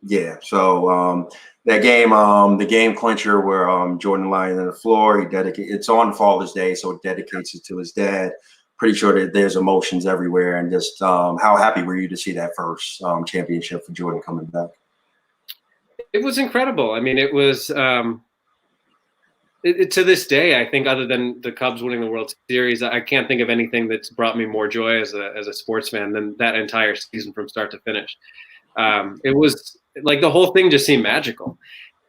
Speaker 1: Yeah, so that game, the game clincher where Jordan lying on the floor, it's on Father's Day, so it dedicates it to his dad. Pretty sure that there's emotions everywhere, and just how happy were you to see that first championship for Jordan coming back?
Speaker 2: It was incredible. I mean, it was to this day, I think, other than the Cubs winning the World Series, I can't think of anything that's brought me more joy as a sports fan than that entire season from start to finish. It was like the whole thing just seemed magical.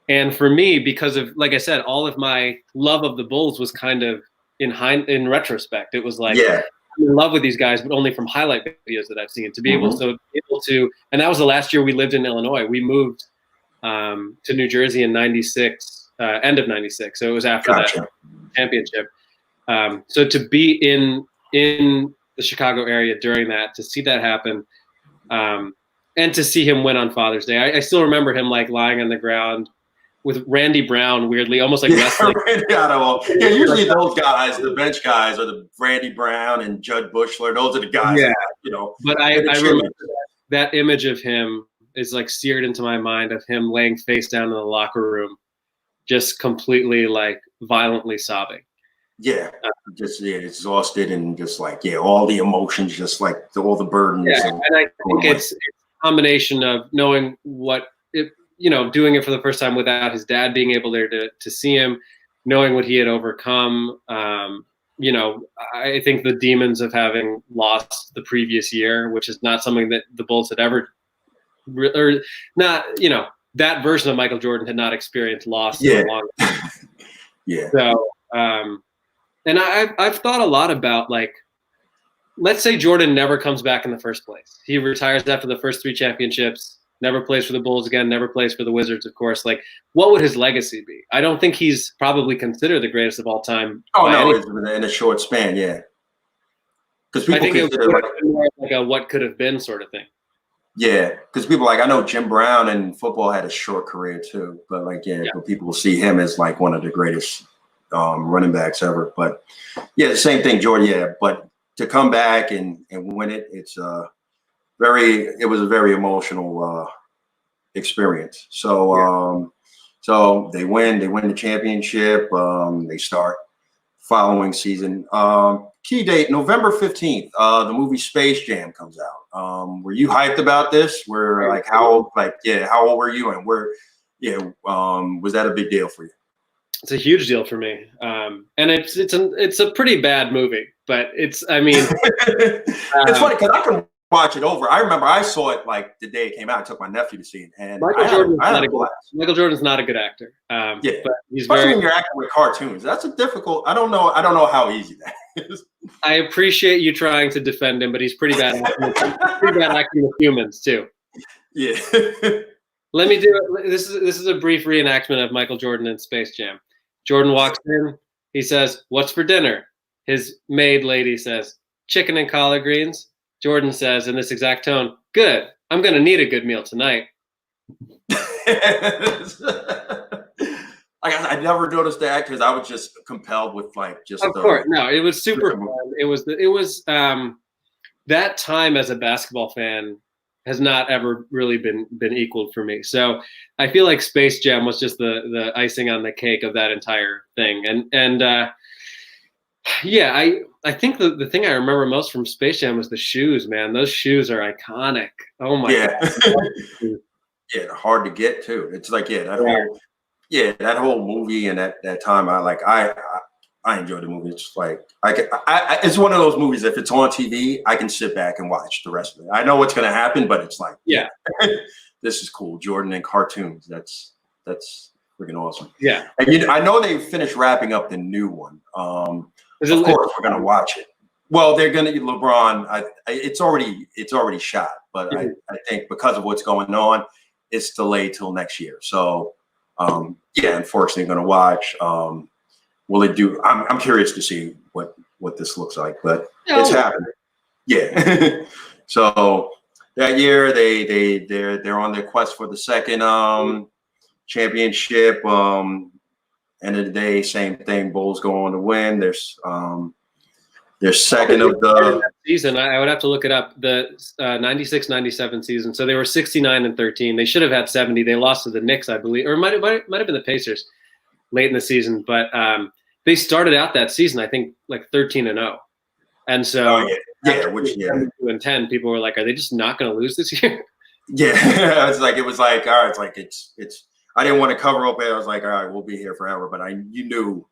Speaker 2: And for me, because of, like I said, all of my love of the Bulls was kind of in retrospect. It was like,
Speaker 1: yeah,
Speaker 2: I'm in love with these guys, but only from highlight videos that I've seen. To be able to, and that was the last year we lived in Illinois. We moved to New Jersey in '96, end of '96. So it was after that championship. So to be in the Chicago area during that, to see that happen, and to see him win on Father's Day, I still remember him like lying on the ground with Randy Brown, weirdly, almost like wrestling.
Speaker 1: Yeah, usually those guys, the bench guys, are the Randy Brown and Judd Bushler. Those are the guys,
Speaker 2: yeah.
Speaker 1: That,
Speaker 2: But I remember that image of him is like seared into my mind, of him laying face down in the locker room, just completely like violently sobbing.
Speaker 1: Yeah, just exhausted and just like all the emotions, just like all the burdens.
Speaker 2: Yeah, and I think it's a combination of knowing doing it for the first time without his dad being able there to see him, knowing what he had overcome. I think the demons of having lost the previous year, which is not something that the Bulls had ever, or not, that version of Michael Jordan had not experienced loss in a long time.
Speaker 1: Yeah.
Speaker 2: So, and I've thought a lot about, like, let's say Jordan never comes back in the first place. He retires after the first 3 championships. Never plays for the Bulls again, never plays for the Wizards, of course. Like, what would his legacy be? I don't think he's probably considered the greatest of all time.
Speaker 1: Oh, no, in a short span, yeah. Because
Speaker 2: I think it would have been more like a what could have been sort of thing.
Speaker 1: Yeah, because people I know Jim Brown in football had a short career too, but but people will see him as like one of the greatest running backs ever. But yeah, the same thing, Jordan. Yeah, but to come back and win it, it was a very emotional experience. So so they win the championship. They start following season. Key date, November 15th. The movie Space Jam comes out. Were you hyped about this? How old were you, and was that a big deal for you?
Speaker 2: It's a huge deal for me. And it's a pretty bad movie, but it's
Speaker 1: it's funny because I can watch it over. I remember I saw it like the day it came out. I took my nephew to see it, and
Speaker 2: Michael Jordan's not a good actor.
Speaker 1: But he's especially when you're acting with cartoons. That's a difficult. I don't know how easy that is.
Speaker 2: I appreciate you trying to defend him, but he's pretty bad. Pretty bad acting with humans too.
Speaker 1: Yeah.
Speaker 2: Let me do it. This is a brief reenactment of Michael Jordan in Space Jam. Jordan walks in. He says, "What's for dinner?" His maid lady says, "Chicken and collard greens." Jordan says in this exact tone, "Good. I'm going to need a good meal tonight."
Speaker 1: I never noticed that because I was just compelled with like just
Speaker 2: Of course, no, it was super fun. It was that time as a basketball fan has not ever really been equaled for me. So I feel like Space Jam was just the icing on the cake of that entire thing. And yeah, I think the thing I remember most from Space Jam was the shoes, man. Those shoes are iconic. Oh my God.
Speaker 1: Yeah, hard to get too. It's like that whole movie and that time I enjoyed the movie. It's like it's one of those movies. If it's on TV, I can sit back and watch the rest of it. I know what's going to happen, but it's like, this is cool. Jordan and cartoons. That's freaking awesome.
Speaker 2: Yeah,
Speaker 1: and I know they finished wrapping up the new one. Of course, we're going to watch it. Well, they're going to LeBron. It's already shot, but I think because of what's going on, it's delayed till next year. So, unfortunately, going to watch. Will it do? I'm curious to see what this looks like, but it's happening. Yeah. So that year they're on their quest for the second championship. End of the day, same thing. Bulls go on to win. They're second of the
Speaker 2: season. I would have to look it up. The 96-97 season. So they were 69-13. They should have had 70. They lost to the Knicks, I believe, or it might have been the Pacers late in the season. But they started out that season, I think, like 13-0. And so,
Speaker 1: which
Speaker 2: 2-10, people were like, "Are they just not going to lose this year?"
Speaker 1: Yeah, it was like, all right, it's like it's. I didn't want to cover up it. I was like, all right, we'll be here forever. But you knew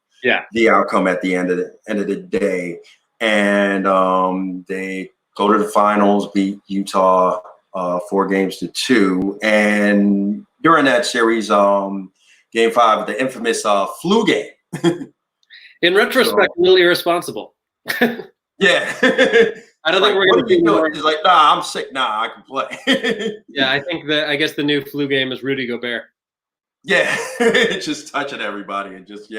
Speaker 1: the outcome at the end of the day, and they go to the finals, beat Utah 4-2, and during that series, Game 5, the infamous flu game.
Speaker 2: In retrospect, a little irresponsible.
Speaker 1: Yeah.
Speaker 2: I don't think we're going to do more.
Speaker 1: He's like, nah, I'm sick. Nah, I can play.
Speaker 2: Yeah, I guess the new flu game is Rudy Gobert.
Speaker 1: Yeah, just touching everybody and just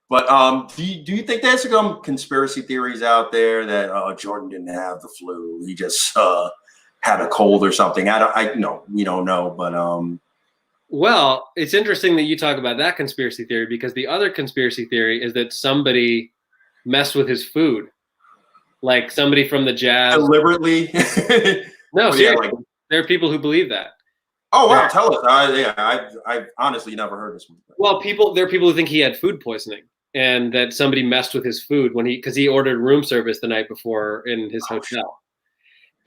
Speaker 1: But do you think there's some conspiracy theories out there that Jordan didn't have the flu? He just had a cold or something. We don't know, but
Speaker 2: Well, it's interesting that you talk about that conspiracy theory because the other conspiracy theory is that somebody messed with his food, like somebody from the Jazz
Speaker 1: deliberately.
Speaker 2: No, seriously, there are people who believe that.
Speaker 1: Oh wow, tell us. I've honestly never heard this one.
Speaker 2: Well, there are people who think he had food poisoning and that somebody messed with his food because he ordered room service the night before in his hotel,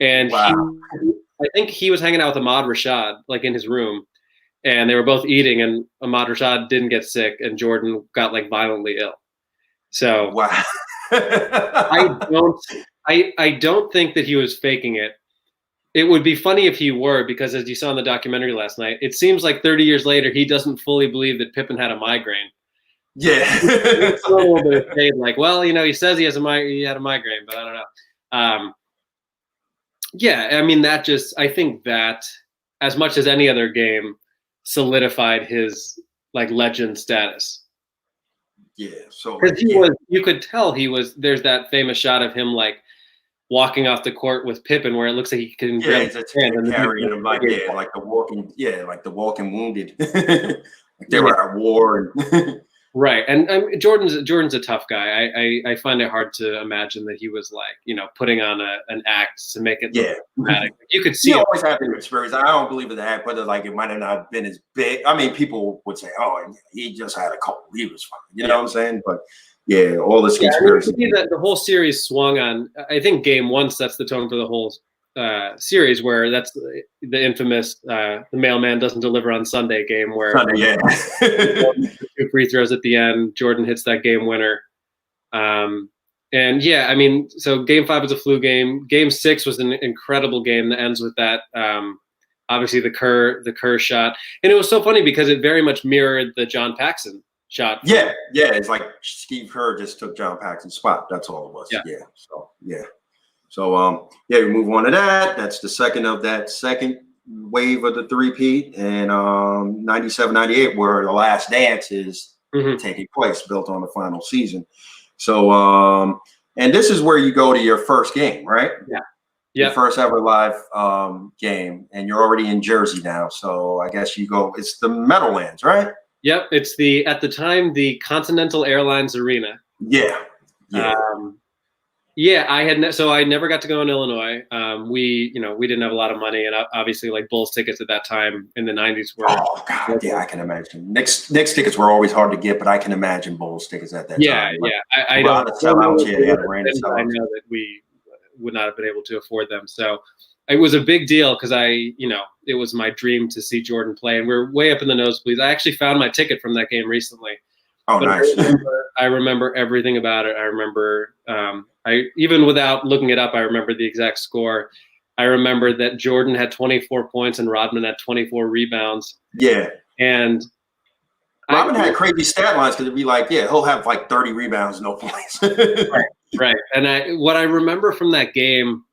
Speaker 2: and I think he was hanging out with Ahmad Rashad like in his room. And they were both eating, and Ahmad Rashad didn't get sick, and Jordan got like violently ill. So
Speaker 1: wow.
Speaker 2: I don't think that he was faking it. It would be funny if he were, because as you saw in the documentary last night, it seems like 30 years later he doesn't fully believe that Pippen had a migraine.
Speaker 1: Yeah.
Speaker 2: It's a little bit of shade, like, well, he says he had a migraine, but I don't know. Yeah, I mean I think that as much as any other game solidified his like legend status.
Speaker 1: Yeah, so
Speaker 2: because you could tell there's that famous shot of him like walking off the court with Pippen where it looks like he can
Speaker 1: carrying him like the walking wounded. Like they were at war and
Speaker 2: right. And Jordan's a tough guy. I find it hard to imagine that he was like, putting on an act to make it look dramatic. You could see.
Speaker 1: He always had the experience. I don't believe in that, but like it might have not been as big. I mean, people would say, "Oh, he just had a cold. He was fine." You know what I'm saying? But yeah, all this conspiracy.
Speaker 2: I mean, that the whole series swung on. I think Game 1 sets the tone for the whole series, where that's the infamous the mailman doesn't deliver on Sunday game where 2 free throws at the end, Jordan hits that game winner. And yeah, I mean, so Game 5 was a flu game. Game 6 was an incredible game that ends with that obviously the Kerr shot, and it was so funny because it very much mirrored the John Paxson shot.
Speaker 1: Yeah, it's like Steve Kerr just took John Paxson's spot. That's all it was. So we move on to that. That's the second of that second wave of the three-peat, and 97-98, where the last dance is taking place, built on the final season. So and this is where you go to your first game, right?
Speaker 2: Yeah.
Speaker 1: Your first ever live game, and you're already in Jersey now. So I guess you go. It's the Meadowlands, right?
Speaker 2: Yep, it's at the time the Continental Airlines Arena.
Speaker 1: Yeah. Yeah.
Speaker 2: Yeah, I never got to go in Illinois. We didn't have a lot of money, and obviously, like Bulls tickets at that time in the '90s were.
Speaker 1: Oh God, yeah, I can imagine. Knicks tickets were always hard to get, but I can imagine Bulls tickets at that time.
Speaker 2: Yeah. I don't.
Speaker 1: Sellouts, yeah, they had a random sellouts.
Speaker 2: I know that we would not have been able to afford them, so it was a big deal because it was my dream to see Jordan play, and we're way up in the nosebleeds. I actually found my ticket from that game recently.
Speaker 1: Oh, but nice.
Speaker 2: I remember everything about it. I remember, even without looking it up, I remember the exact score. I remember that Jordan had 24 points and Rodman had 24 rebounds.
Speaker 1: Yeah.
Speaker 2: And
Speaker 1: Rodman had crazy stat lines because it'd be like, yeah, he'll have like 30 rebounds, no points.
Speaker 2: Right. And what I remember from that game,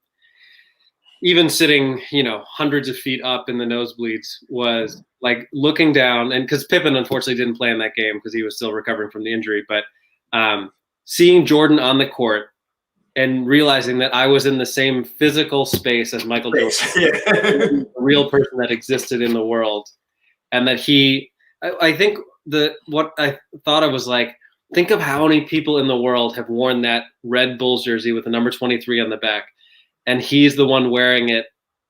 Speaker 2: even sitting, hundreds of feet up in the nosebleeds, was like looking down, and because Pippen unfortunately didn't play in that game because he was still recovering from the injury, but seeing Jordan on the court and realizing that I was in the same physical space as Michael Jordan, a real person that existed in the world, and that I think what I thought of was like, think of how many people in the world have worn that red Bulls jersey with the number 23 on the back, and he's the one wearing it,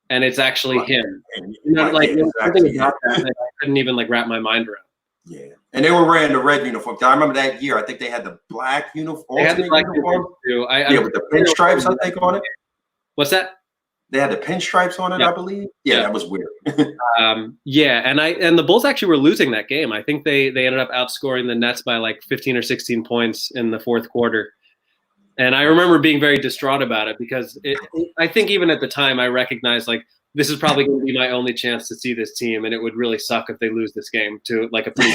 Speaker 2: and it's actually him. Something about that I couldn't even wrap my mind around.
Speaker 1: Yeah, and they were wearing the red uniform. I remember that year. I think they had the black uniform.
Speaker 2: They had the black uniform too.
Speaker 1: With the pinstripes, I think, on it.
Speaker 2: What's that?
Speaker 1: They had the pinstripes on it, I believe. Yeah, that was weird.
Speaker 2: And the Bulls actually were losing that game. I think they ended up outscoring the Nets by like 15 or 16 points in the fourth quarter. And I remember being very distraught about it because I think even at the time I recognized this is probably going to be my only chance to see this team, and it would really suck if they lose this game to a pretty.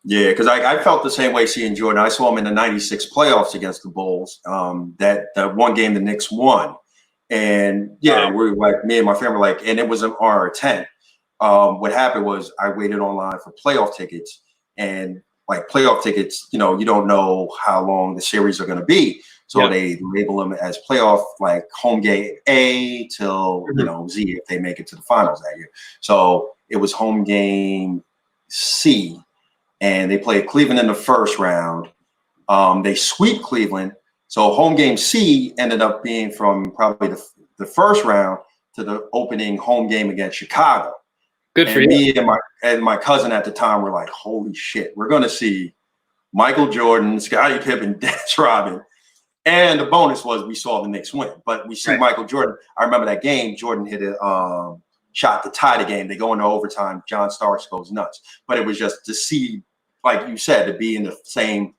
Speaker 1: Yeah, because I felt the same way seeing Jordan. I saw him in the '96 playoffs against the Bulls. That one game the Knicks won, and we were me and my family and it was an R10. What happened was I waited online for playoff tickets, and playoff tickets, you don't know how long the series are going to be. So they label them as playoff, home game A till, Z if they make it to the finals that year. So it was home game C, and they played Cleveland in the first round. They sweep Cleveland. So home game C ended up being from probably the first round to the opening home game against Chicago.
Speaker 2: Good for you.
Speaker 1: Me and my cousin at the time were like, holy shit, we're going to see Michael Jordan, Scottie Pippen, Dennis Rodman. And the bonus was we saw the Knicks win. But we see Michael Jordan. I remember that game. Jordan hit a shot to tie the game. They go into overtime. John Starks goes nuts. But it was just to see, like you said, to be in the same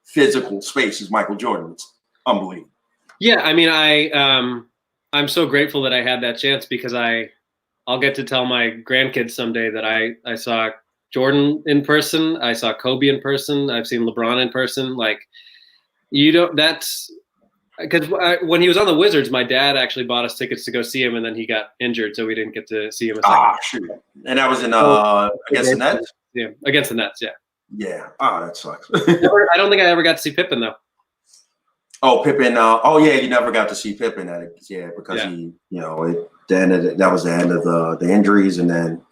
Speaker 1: physical space as Michael Jordan. It's unbelievable.
Speaker 2: Yeah, I mean, I'm so grateful that I had that chance because I'll get to tell my grandkids someday that I saw Jordan in person. I saw Kobe in person. I've seen LeBron in person. That's because when he was on the Wizards, my dad actually bought us tickets to go see him, and then he got injured, so we didn't get to see him.
Speaker 1: Shoot. And that was in against the Nets?
Speaker 2: Yeah, against the Nets, yeah.
Speaker 1: Yeah. Oh, that sucks.
Speaker 2: I don't think I ever got to see Pippen, though.
Speaker 1: Oh, Pippen. You never got to see Pippen because he, that was the end of the injuries, and then,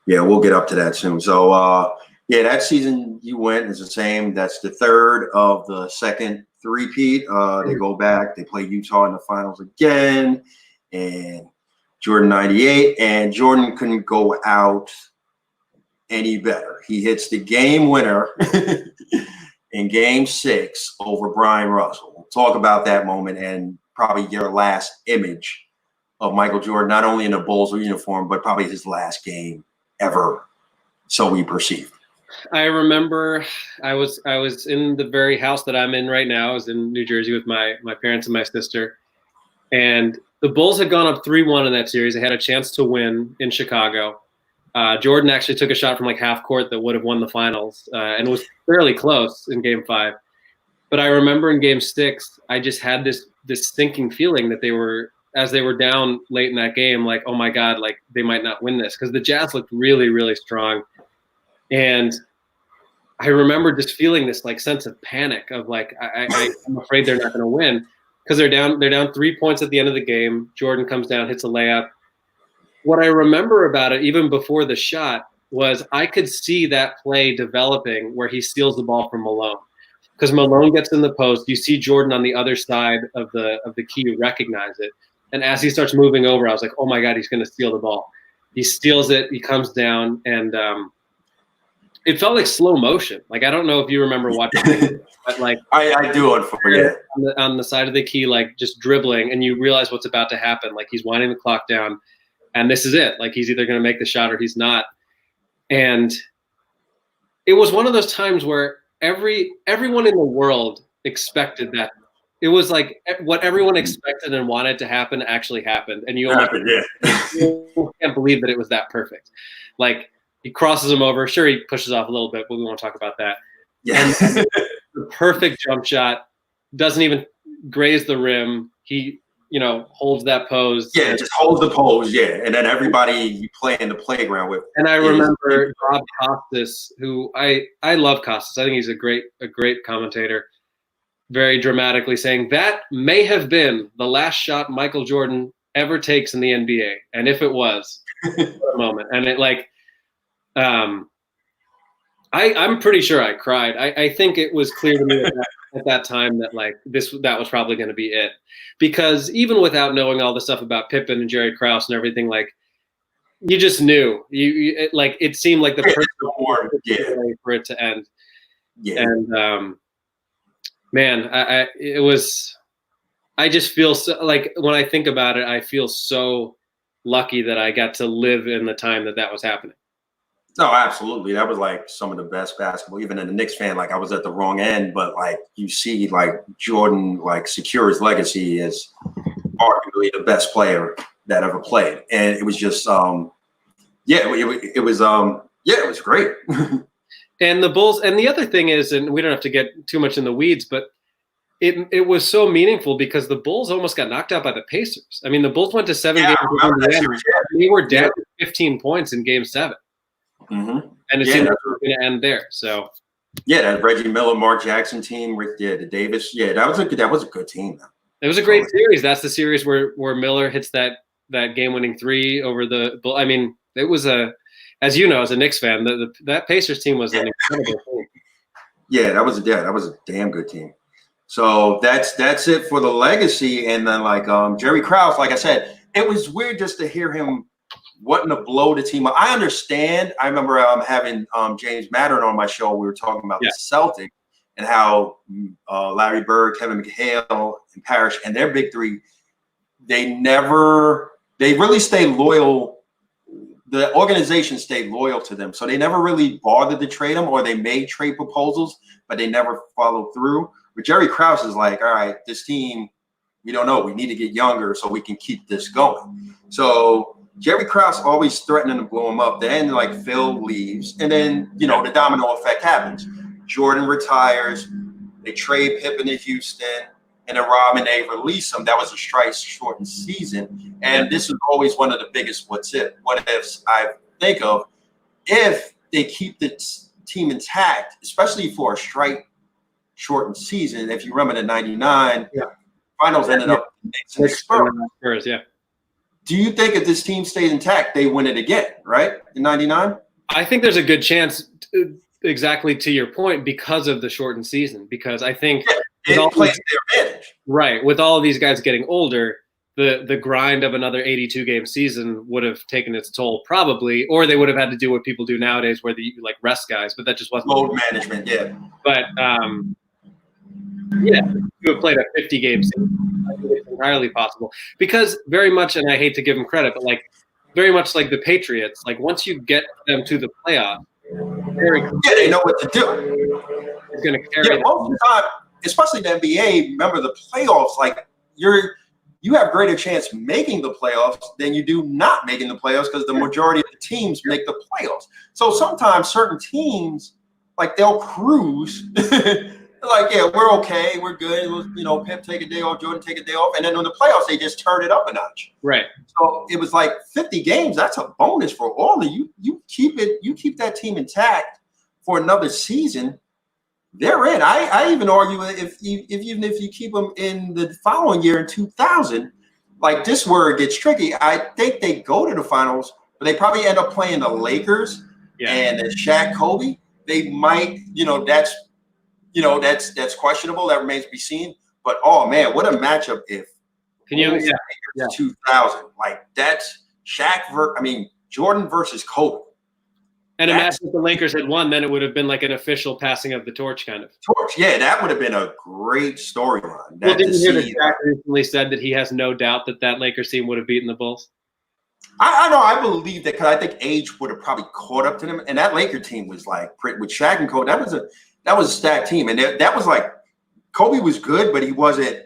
Speaker 1: we'll get up to that soon. So, that season you went is the same. That's the third of the second three-peat. They go back. They play Utah in the finals again, and Jordan 98, and Jordan couldn't go out any better. He hits the game winner in Game 6 over Brian Russell. We'll talk about that moment and probably your last image of Michael Jordan, not only in a Bulls uniform, but probably his last game ever, so we perceive.
Speaker 2: I remember I was in the very house that I'm in right now. I was in New Jersey with my parents and my sister, and the Bulls had gone up 3-1 in that series. They had a chance to win in Chicago. Jordan actually took a shot from half court that would have won the finals, and it was fairly close in Game 5. But I remember in Game 6, I just had this sinking feeling that as they were down late in that game, oh my God, they might not win this, because the Jazz looked really, really strong. And I remember just feeling this sense of panic of I'm afraid they're not going to win because they're down 3 points at the end of the game. Jordan comes down, hits a layup. What I remember about it, even before the shot, was I could see that play developing where he steals the ball from Malone. Because Malone gets in the post, you see Jordan on the other side of the key, you recognize it. And as he starts moving over, I was like, oh my God, he's going to steal the ball. He steals it, he comes down, and it felt like slow motion. Like, I don't know if you remember watching it, but like
Speaker 1: I do unforget
Speaker 2: on the side of the key, like just dribbling, and you realize what's about to happen. Like he's winding the clock down, and this is it. Like he's either going to make the shot or he's not. And it was one of those times where everyone in the world expected that. It was like what everyone expected and wanted to happen actually happened, and you can't believe that it was that perfect. Like he crosses him over. Sure, he pushes off a little bit, but we won't talk about that.
Speaker 1: Yeah.
Speaker 2: And the perfect jump shot, doesn't even graze the rim. He, holds that pose.
Speaker 1: Yeah, just holds the pose. Yeah, and then everybody you play in the playground with.
Speaker 2: And I remember Bob Costas, who I love Costas. I think he's a great commentator. Very dramatically saying that may have been the last shot Michael Jordan ever takes in the NBA, and if it was, what a moment. And it I'm pretty sure I cried. I think it was clear to me at that time that that was probably going to be it, because even without knowing all the stuff about Pippen and Jerry Krause and everything, you just knew it seemed like the perfect way for it to end.
Speaker 1: Yeah.
Speaker 2: And man, I just feel so, like when I think about it, I feel so lucky that I got to live in the time that was happening.
Speaker 1: No, absolutely. That was some of the best basketball. Even as a Knicks fan, I was at the wrong end, but you see Jordan secure his legacy as arguably the best player that ever played. And it was just it was great.
Speaker 2: And the Bulls, and the other thing is, and we don't have to get too much in the weeds, but it was so meaningful because the Bulls almost got knocked out by the Pacers. I mean, the Bulls went to 7 games. They were down 15 points in Game 7.
Speaker 1: Mm-hmm.
Speaker 2: And it seemed like it was going to end there. So
Speaker 1: yeah, that Reggie Miller, Mark Jackson team, the Davis. Yeah, that was a good team.
Speaker 2: It was a great series. That's the series where Miller hits that game-winning three over the Bull. I mean, it was as you know, as a Knicks fan, that Pacers team was an incredible team.
Speaker 1: Yeah, that was a damn good team. So that's it for the legacy. And then Jerry Krause, like I said, it was weird just to hear him wanting to blow the team up. I understand. I remember having James Mattern on my show. We were talking about the Celtics and how Larry Bird, Kevin McHale, and Parrish and their big three, they really stayed loyal. The organization stayed loyal to them. So they never really bothered to trade them, or they made trade proposals, but they never followed through. But Jerry Krause is all right, this team, we don't know. We need to get younger so we can keep this going. So Jerry Krause always threatening to blow him up. Then Phil leaves, and then the domino effect happens. Jordan retires. They trade Pippen to Houston, and then Robin, they release him. That was a strike-shortened season, and this is always one of the biggest what ifs I think of. If they keep the team intact, especially for a strike-shortened season. If you remember the '99 finals ended up in Spurs. Yeah. Do you think if this team stays intact, they win it again, right, in '99? I
Speaker 2: think there's a good chance, exactly to your point, because of the shortened season. Because I think
Speaker 1: it plays their advantage.
Speaker 2: Right. With all of these guys getting older, the grind of another 82-game season would have taken its toll probably, or they would have had to do what people do nowadays where they rest guys, but that just wasn't.
Speaker 1: Load management, yeah.
Speaker 2: But, you have played a 50-game season. I think it's entirely possible because very much, and I hate to give them credit, but very much like the Patriots, once you get them to the playoffs,
Speaker 1: they know what to do.
Speaker 2: It's going to carry.
Speaker 1: Yeah, most of the time, especially the NBA. Remember the playoffs, you have greater chance making the playoffs than you do not making the playoffs because the majority of the teams make the playoffs. So sometimes certain teams, they'll cruise. We're okay, we're good. Pep take a day off, Jordan take a day off, and then on the playoffs they just turn it up a notch.
Speaker 2: Right.
Speaker 1: So it was 50 games. That's a bonus for all of you. You keep that team intact for another season. They're in. I even argue if you keep them in the following year in 2000, this is where it gets tricky. I think they go to the finals, but they probably end up playing the Lakers. and then Shaq, Kobe, they might, that's questionable. That remains to be seen. But oh man, what a matchup if 2000, like that's Jordan versus Kobe.
Speaker 2: And imagine if the Lakers had won, then it would have been like an official passing of the torch kind of.
Speaker 1: Yeah, that would have been a great storyline.
Speaker 2: Well, didn't you hear that Shaq recently said that he has no doubt that Lakers team would have beaten the Bulls?
Speaker 1: I know. I believe that because I think age would have probably caught up to them. And that Laker team was like, with Shaq and Kobe, that was a stacked team. And that was like, Kobe was good, but he wasn't,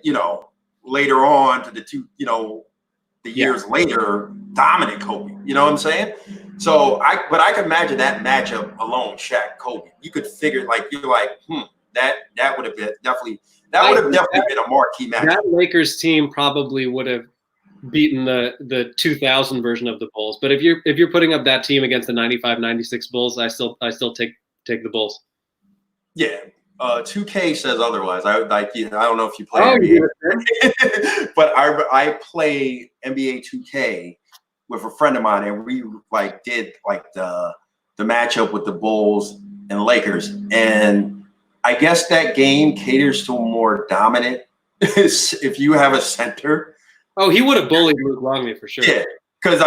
Speaker 1: later on to the two, the years later, dominant Kobe. You know what I'm saying? So but I can imagine that matchup alone, Shaq, Kobe. You could figure that would have been definitely been a marquee matchup.
Speaker 2: That Lakers team probably would have beaten the 2000 version of the Bulls. But if you're putting up that team against the 95-96 Bulls, I still take the Bulls.
Speaker 1: Yeah. 2K says otherwise. I don't know if you play NBA, but I play NBA 2K with a friend of mine, and we did the matchup with the Bulls and Lakers, and I guess that game caters to a more dominant. If you have a center,
Speaker 2: he would have bullied Luke Longley for sure.
Speaker 1: Yeah, because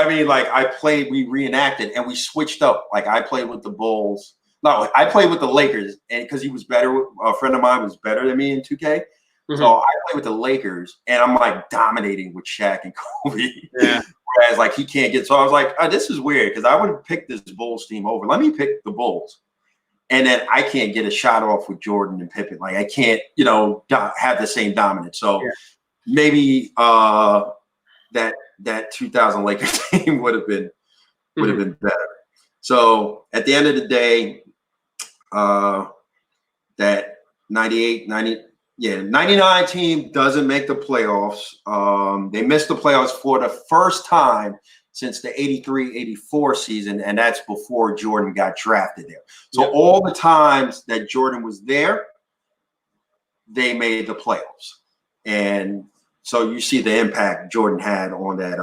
Speaker 1: we reenacted and we switched up. I played with the Bulls. No, I played with the Lakers, and because he was better, a friend of mine was better than me in 2K. Mm-hmm. So I played with the Lakers, and I'm dominating with Shaq and Kobe.
Speaker 2: Yeah.
Speaker 1: Whereas he can't get. So I was like, this is weird because I would have picked this Bulls team over. Let me pick the Bulls, and then I can't get a shot off with Jordan and Pippen. I can't, have the same dominance. So maybe that 2000 Lakers team would have been better. So at the end of the day, that 99 team doesn't make the playoffs. They missed the playoffs for the first time since the 83-84 season, and that's before Jordan got drafted there. So all the times that Jordan was there, they made the playoffs. And so you see the impact Jordan had on that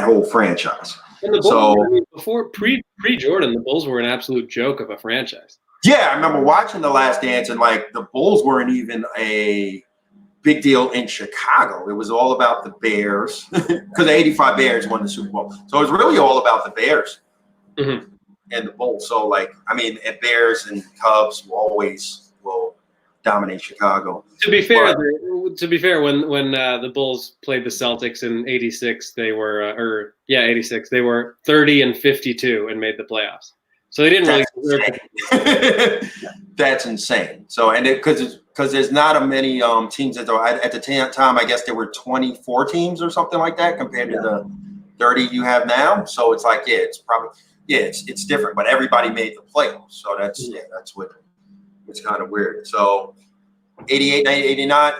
Speaker 1: whole franchise.
Speaker 2: And the Bulls, before pre-Jordan, the Bulls were an absolute joke of a franchise.
Speaker 1: Yeah, I remember watching The Last Dance, and the Bulls weren't even a big deal in Chicago. It was all about the Bears because the '85 Bears won the Super Bowl, so it was really all about the Bears and the Bulls. So and Bears and Cubs will dominate Chicago.
Speaker 2: To be fair, when the Bulls played the Celtics in '86, they were 86. They were 30-52 and made the playoffs. So they didn't really deserve
Speaker 1: it. That's insane. So because there's not a many teams at the time. I guess there were 24 teams or something like that compared to the 30 you have now. So it's it's probably it's different. But everybody made the playoffs. So that's what. It's kind of weird. So 88, 89,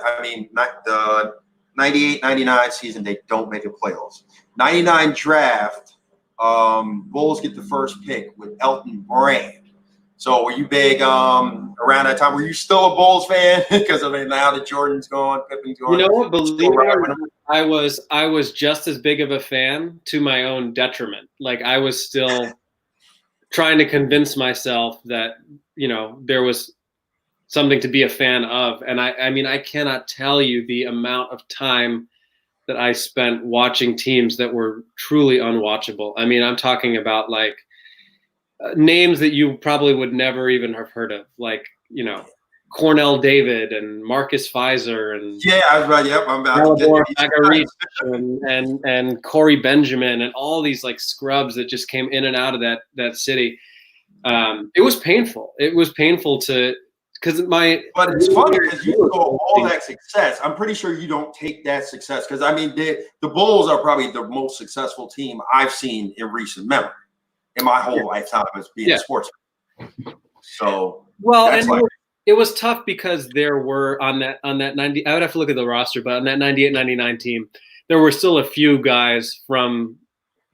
Speaker 1: not the 98, 99 season, they don't make the playoffs. 99 draft, Bulls get the first pick with Elton Brand. So were you big around that time? Were you still a Bulls fan? Because now that Jordan's gone, Pippen's gone.
Speaker 2: You know what? Believe it or not, I was just as big of a fan to my own detriment. I was still trying to convince myself that there was something to be a fan of. And I cannot tell you the amount of time that I spent watching teams that were truly unwatchable. I'm talking about names that you probably would never even have heard of, Cornell David and Marcus Fizer and
Speaker 1: I'm about to
Speaker 2: get and Corey Benjamin and all these scrubs that just came in and out of that city. It was painful. It was painful but
Speaker 1: it's funny because you go all that success. I'm pretty sure you don't take that success because the Bulls are probably the most successful team I've seen in recent memory in my whole lifetime as being a sportsman. So
Speaker 2: it was tough because there were on that 90. I would have to look at the roster, but on that 98-99 team, there were still a few guys from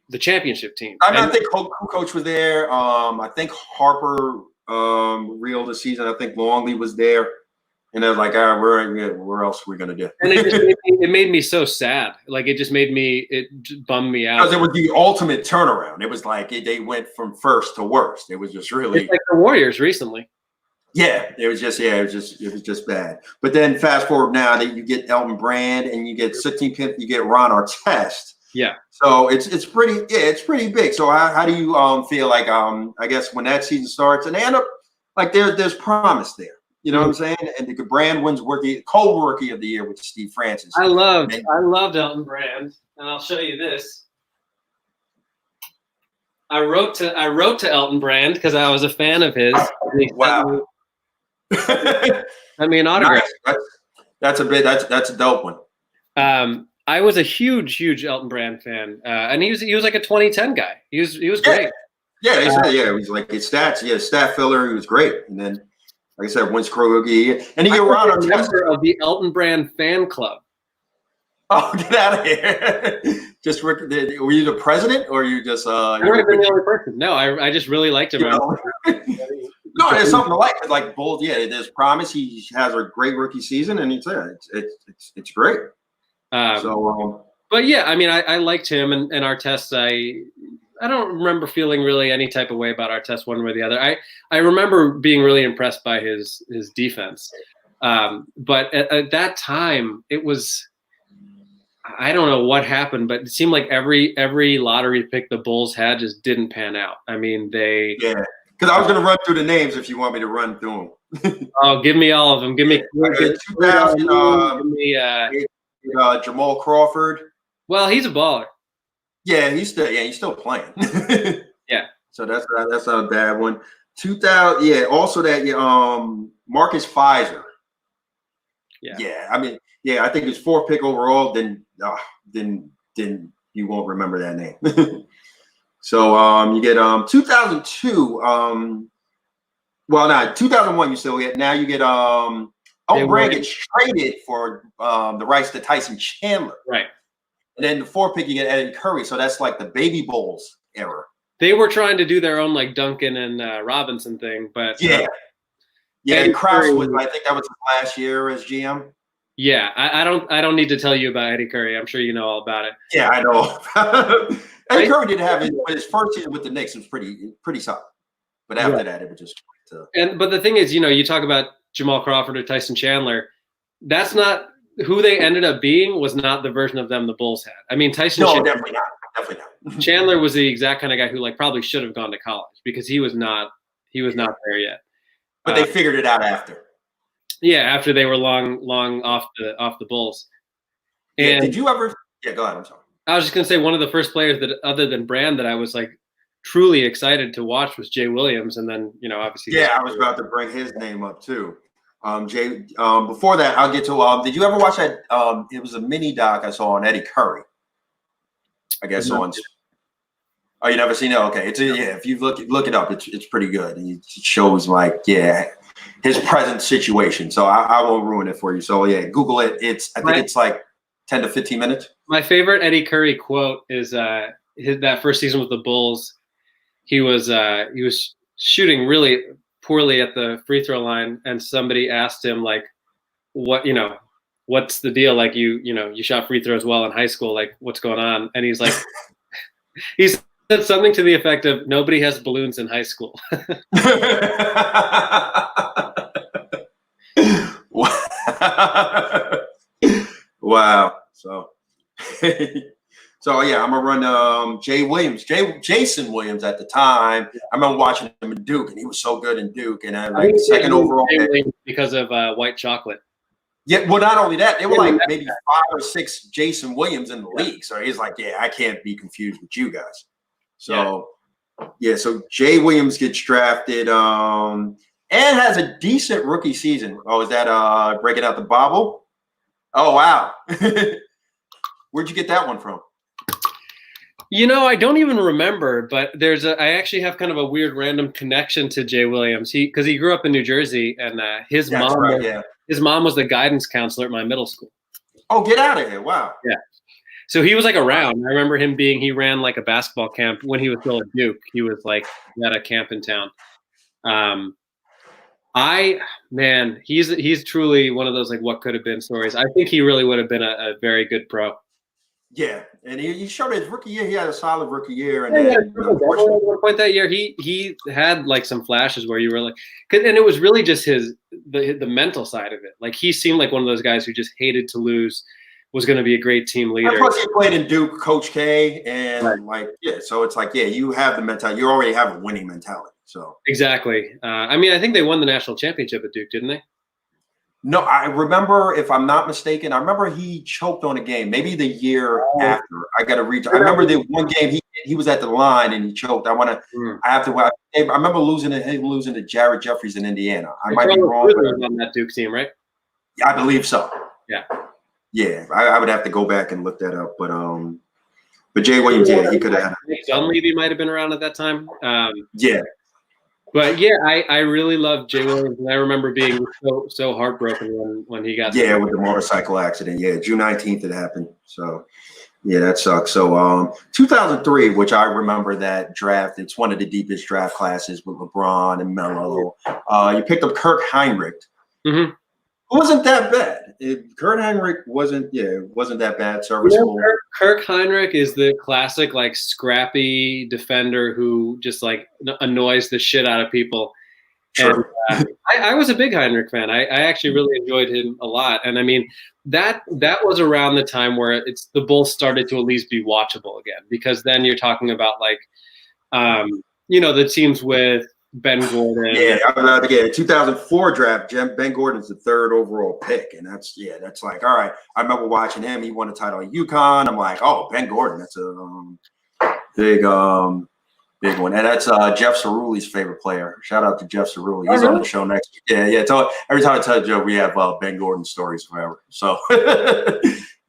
Speaker 2: the championship team.
Speaker 1: I think Coach was there. I think Harper reeled the season. I think Longley was there. And they're like, all right, where else are we gonna do?
Speaker 2: And it made me so sad. Like it just bummed me out.
Speaker 1: Because it was the ultimate turnaround. It was like they went from first to worst. It was just really
Speaker 2: it's like the Warriors recently.
Speaker 1: Yeah, it was just bad. But then fast forward now that you get Elton Brand and you get 16th, you get Ron Artest.
Speaker 2: Yeah.
Speaker 1: So it's pretty big. So how do you feel like I guess when that season starts and they end up like there's promise there. You know what I'm saying? And the Brand wins co-rookie of the year with Steve Francis.
Speaker 2: I loved Elton Brand, and I'll show you this. I wrote to Elton Brand because I was a fan of his.
Speaker 1: Wow.
Speaker 2: I mean, autograph.
Speaker 1: Nice. That's a dope one.
Speaker 2: I was a huge Elton Brand fan, and he was like a 2010 guy. He was great.
Speaker 1: Yeah, they said he was like his stats. Yeah, stat filler. He was great, and then. Like I said, wins rookie, and he
Speaker 2: was a member of the Elton Brand fan club.
Speaker 1: Oh, get out of here! Just were you the president, or you just?
Speaker 2: I've never been the only person. No, I just really liked him.
Speaker 1: No, there's something to like. Like Bold, yeah, there's promise. He has a great rookie season, and it's great.
Speaker 2: But yeah, I mean, I liked him and Artest. I don't remember feeling really any type of way about Artest one way or the other. I remember being really impressed by his defense. But at that time, it was I don't know what happened, but it seemed like every lottery pick the Bulls had just didn't pan out. I mean,
Speaker 1: because I was going to run through the names if you want me to run through them.
Speaker 2: Oh, give me all of them. Give me
Speaker 1: 2000. Jamal Crawford.
Speaker 2: Well, he's a baller.
Speaker 1: Yeah, he's still playing.
Speaker 2: Yeah.
Speaker 1: So that's not a bad one. 2000. Yeah. Also that Marcus Fizer.
Speaker 2: Yeah.
Speaker 1: Yeah. I mean, I think it's 4th pick overall. Then you won't remember that name. So you get 2002. Well, not 2001. You still get now. You get Elton Brand gets traded for the rights to Tyson Chandler.
Speaker 2: Right.
Speaker 1: And then the 4th pick, you get Eddie Curry. So that's like the baby Bulls era.
Speaker 2: They were trying to do their own like Duncan and Robinson thing, but
Speaker 1: yeah. And Krause was, I think that was his last year as GM.
Speaker 2: Yeah, I don't need to tell you about Eddie Curry. I'm sure you know all about it.
Speaker 1: Yeah, I know. Eddie Curry did have his first season with the Knicks was pretty solid, but after that it was just.
Speaker 2: But the thing is, you talk about Jamal Crawford or Tyson Chandler. That's not who they ended up being. Was not the version of them the Bulls had. I mean, Tyson.
Speaker 1: No,
Speaker 2: Chandler,
Speaker 1: definitely not.
Speaker 2: Chandler was the exact kind of guy who like probably should have gone to college because he was not there yet.
Speaker 1: But they figured it out after.
Speaker 2: Yeah, after they were long off the Bulls. And
Speaker 1: did you ever? Yeah, go ahead. I'm sorry.
Speaker 2: I was just gonna say one of the first players that, other than Brand, that I was like truly excited to watch was Jay Williams, and then obviously.
Speaker 1: Yeah, I was about to bring his name up too. Jay. Before that, I'll get to. Did you ever watch that? It was a mini doc I saw on Eddie Curry. I guess on. Oh, you never seen it? Okay, if you look it up, it's pretty good. It shows like his present situation. So I won't ruin it for you. So yeah, Google it. I think it's like 10 to 15 minutes.
Speaker 2: My favorite Eddie Curry quote is that first season with the Bulls, he was shooting really poorly at the free throw line, and somebody asked him like, what's the deal? Like you shot free throws well in high school. Like what's going on? And he's like, he said something to the effect of, nobody has balloons in high school.
Speaker 1: Wow. So yeah, I'm gonna run Jason Williams at the time. I remember watching him in Duke, and he was so good in Duke, and I second overall
Speaker 2: because of white chocolate.
Speaker 1: Yeah, well, not only that, there were like maybe 5 or 6 Jason Williams in the league. So he's like, I can't be confused with you guys. So so Jay Williams gets drafted and has a decent rookie season. Oh, is that breaking out the bobble? Oh wow. Where'd you get that one from?
Speaker 2: I don't even remember, but I actually have kind of a weird random connection to Jay Williams. Because he grew up in New Jersey, and his mom was the guidance counselor at my middle school.
Speaker 1: Oh, get out of here. Wow.
Speaker 2: Yeah. So he was like around. I remember him he ran like a basketball camp when he was still at Duke. He was like at a camp in town. Man, he's truly one of those like what could have been stories. I think he really would have been a very good pro.
Speaker 1: Yeah, and he showed his rookie year. He had a solid rookie year, and
Speaker 2: Yeah, yeah,
Speaker 1: then unfortunately,
Speaker 2: at one point that year, he had like some flashes where you were like, and it was really just the mental side of it. Like he seemed like one of those guys who just hated to lose, was going to be a great team leader.
Speaker 1: plus he played in Duke, Coach K, and
Speaker 2: Right.
Speaker 1: like so it's like you have the mentality. You already have a winning mentality. So
Speaker 2: Exactly. I mean, I think they won the national championship at Duke, didn't they?
Speaker 1: no, I remember, if I'm not mistaken, I remember he choked on a game. Maybe the year after. I got to reach. I remember the one game he was at the line and he choked. I have to. I remember him losing to Jared Jeffries in Indiana. I might be wrong.
Speaker 2: Was on that Duke team, right?
Speaker 1: Yeah, I believe so.
Speaker 2: Yeah.
Speaker 1: Yeah, I would have to go back and look that up. But Jay Williams, yeah, he could have had.
Speaker 2: Dunleavy might have been around at that time.
Speaker 1: Yeah.
Speaker 2: But yeah, I really loved Jay Williams, and I remember being so heartbroken when he got
Speaker 1: with the motorcycle accident. Yeah, June 19th it happened. So yeah, that sucks. So 2003, which I remember that draft. It's one of the deepest draft classes with LeBron and Melo. You picked up Kirk Heinrich.
Speaker 2: Mm-hmm.
Speaker 1: It wasn't that bad. Kurt Heinrich wasn't that bad. Serviceable.
Speaker 2: Kirk Heinrich is the classic like scrappy defender who just like annoys the shit out of people.
Speaker 1: Sure.
Speaker 2: And I was a big Heinrich fan. I actually really enjoyed him a lot. And I mean that was around the time where the Bulls started to at least be watchable again, because then you're talking about like the teams with Ben Gordon.
Speaker 1: Yeah, 2004 draft. Ben Gordon's the 3rd overall pick, and that's like, all right. I remember watching him. He won a title at UConn. I'm like, oh, Ben Gordon, that's a big one, and that's Jeff Cerule's favorite player. Shout out to Jeff Cerule. He's on the show next week. Yeah. Every time I tell a joke, we have Ben Gordon stories forever. So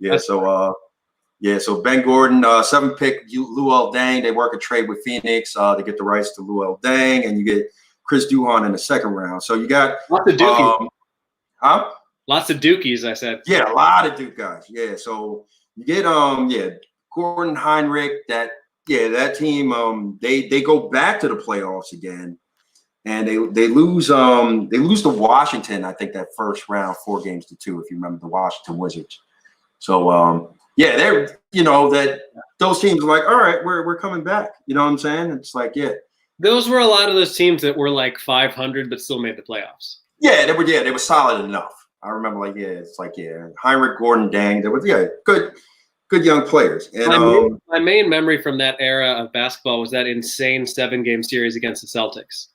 Speaker 1: yeah, so Ben Gordon, 7th pick, Luol Deng. They work a trade with Phoenix to get the rights to Luol Deng, and you get Chris Duhon in the 2nd round. So you got
Speaker 2: lots of Dukies.
Speaker 1: Lots
Speaker 2: of Dukies, I said.
Speaker 1: Yeah, a lot of Duke guys. Yeah, so you get Gordon, Heinrich. That team. They go back to the playoffs again, and they lose to Washington. I think that first round, 4-2, if you remember the Washington Wizards. So yeah, they're that those teams are like, all right, we're coming back. You know what I'm saying? It's like, yeah,
Speaker 2: those were a lot of those teams that were like 500 but still made the playoffs.
Speaker 1: Yeah, they were solid enough. I remember Heinrich, Gordon, Dang. They were good young players. And
Speaker 2: my main memory from that era of basketball was that insane 7-game series against the Celtics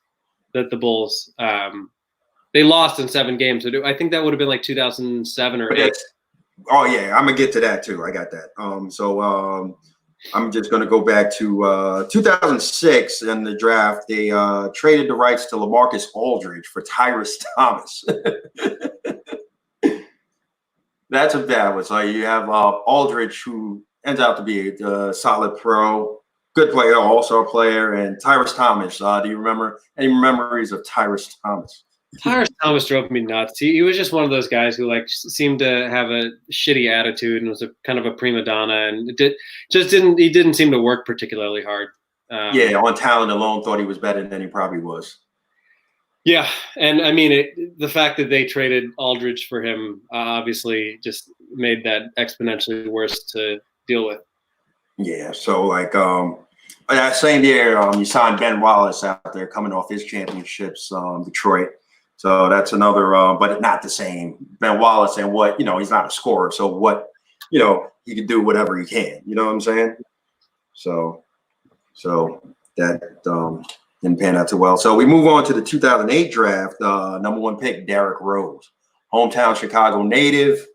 Speaker 2: that the Bulls they lost in 7 games. So I think that would have been like 2007 or 8.
Speaker 1: Oh yeah, I'm gonna get to that too. I got that. I'm just gonna go back to 2006 in the draft. They traded the rights to LaMarcus Aldridge for Tyrese Thomas. That's a bad one. So you have Aldridge, who ends out to be a solid pro, good player, all-star player, and Tyrese Thomas. Do you remember any memories of Tyrese Thomas?
Speaker 2: Tyrese Thomas drove me nuts. He was just one of those guys who like seemed to have a shitty attitude and was a kind of a prima donna, and he didn't seem to work particularly hard.
Speaker 1: On talent alone, thought he was better than he probably was.
Speaker 2: Yeah, and I mean the fact that they traded Aldridge for him obviously just made that exponentially worse to deal with.
Speaker 1: Yeah, so like that same year, you signed Ben Wallace out there coming off his championships, Detroit. So that's another, but not the same. Ben Wallace and he's not a scorer. So what, he can do whatever he can. You know what I'm saying? So that didn't pan out too well. So we move on to the 2008 draft. Number 1 pick, Derrick Rose, hometown Chicago native.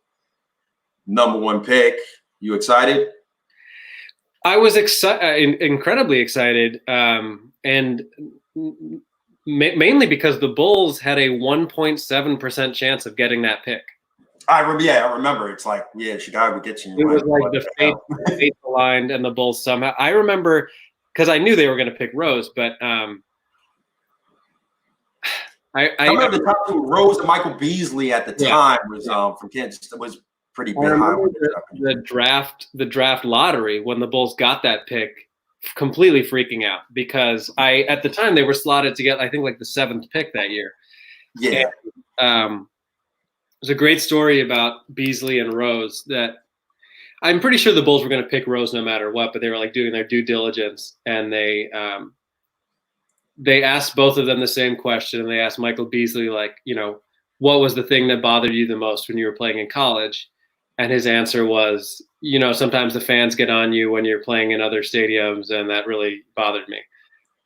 Speaker 1: Number 1 pick. You excited?
Speaker 2: I was incredibly excited, and mainly because the Bulls had a 1.7% chance of getting that pick.
Speaker 1: I remember. It's like, Chicago gets you.
Speaker 2: It was like the fate aligned, and the Bulls somehow. I remember because I knew they were going to pick Rose, but I
Speaker 1: remember the top 2, Rose and Michael Beasley at the time was from Kansas. It was pretty big.
Speaker 2: The draft lottery when the Bulls got that pick, completely freaking out because at the time they were slotted to get I think like the 7th pick that year,
Speaker 1: Yeah.
Speaker 2: And, there's a great story about Beasley and Rose that I'm pretty sure the Bulls were going to pick Rose no matter what, but they were like doing their due diligence, and they asked both of them the same question, and they asked Michael Beasley, like, what was the thing that bothered you the most when you were playing in college? And his answer was, sometimes the fans get on you when you're playing in other stadiums, and that really bothered me.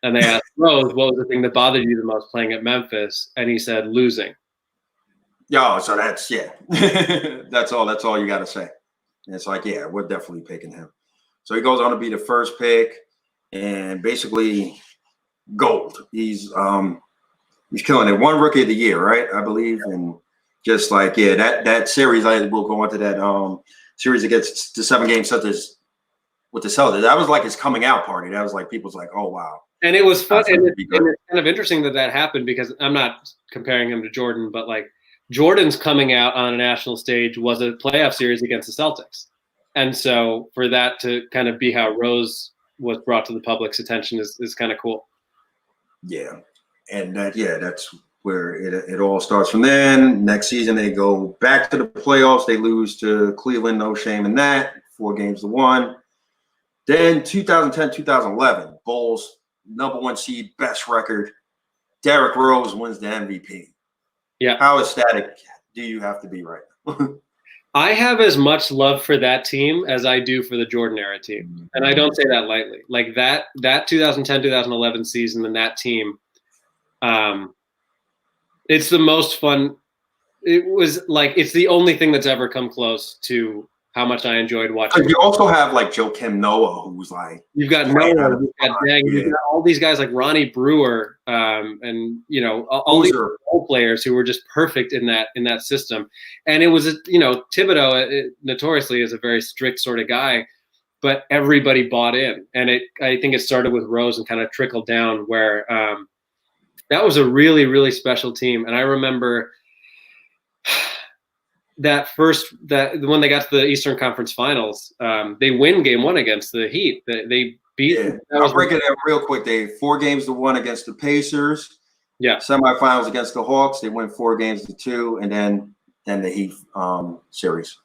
Speaker 2: And they asked Rose, what was the thing that bothered you the most playing at Memphis? And he said, losing.
Speaker 1: Yeah, so that's that's all you got to say. And it's like, yeah, we're definitely picking him. So he goes on to be the first pick, and basically gold. He's killing it. One Rookie of the Year, right? I believe, and just like that series. We'll go into that series against the 7-game set with the Celtics. That was like his coming out party. That was like people's like, oh wow.
Speaker 2: And it was fun, and it's kind of interesting that happened, because I'm not comparing him to Jordan, but like Jordan's coming out on a national stage was a playoff series against the Celtics. And so for that to kind of be how Rose was brought to the public's attention is kind of cool.
Speaker 1: Yeah. And that's where it all starts from then. Next season, they go back to the playoffs. They lose to Cleveland. No shame in that. 4-1. Then 2010, 2011, Bulls, #1 seed, best record. Derrick Rose wins the MVP.
Speaker 2: Yeah.
Speaker 1: How ecstatic do you have to be right now?
Speaker 2: I have as much love for that team as I do for the Jordan era team. And I don't say that lightly. Like that 2010, 2011 season and that team, it's the most fun. It was like, it's the only thing that's ever come close to how much I enjoyed watching.
Speaker 1: You also have like Joakim Noah, who's like,
Speaker 2: you've got Noah, you've got Dang, you've got all these guys like Ronnie Brewer, and all these role players who were just perfect in that system. And it was Thibodeau notoriously is a very strict sort of guy, but everybody bought in, and I think it started with Rose and kind of trickled down where that was a really, really special team. And I remember when they got to the Eastern Conference Finals, they win Game 1 against the Heat. They beat.
Speaker 1: Yeah. I'll break it down real quick. They 4-1 against the Pacers.
Speaker 2: Yeah.
Speaker 1: Semifinals against the Hawks. They win 4-2, and then the Heat series.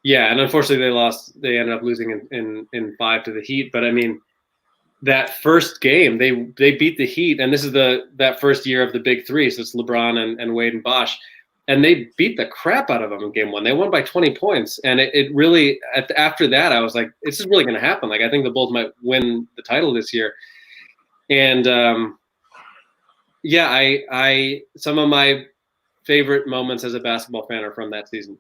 Speaker 2: Yeah, and unfortunately they lost. They ended up losing in 5 to the Heat. But I mean, that first game they beat the Heat, and this is that first year of the Big Three. So it's LeBron and Wade and Bosh. And they beat the crap out of them in Game 1. They won by 20 points. And it really, after that, I was like, this is really going to happen. Like, I think the Bulls might win the title this year. And, I some of my favorite moments as a basketball fan are from that season.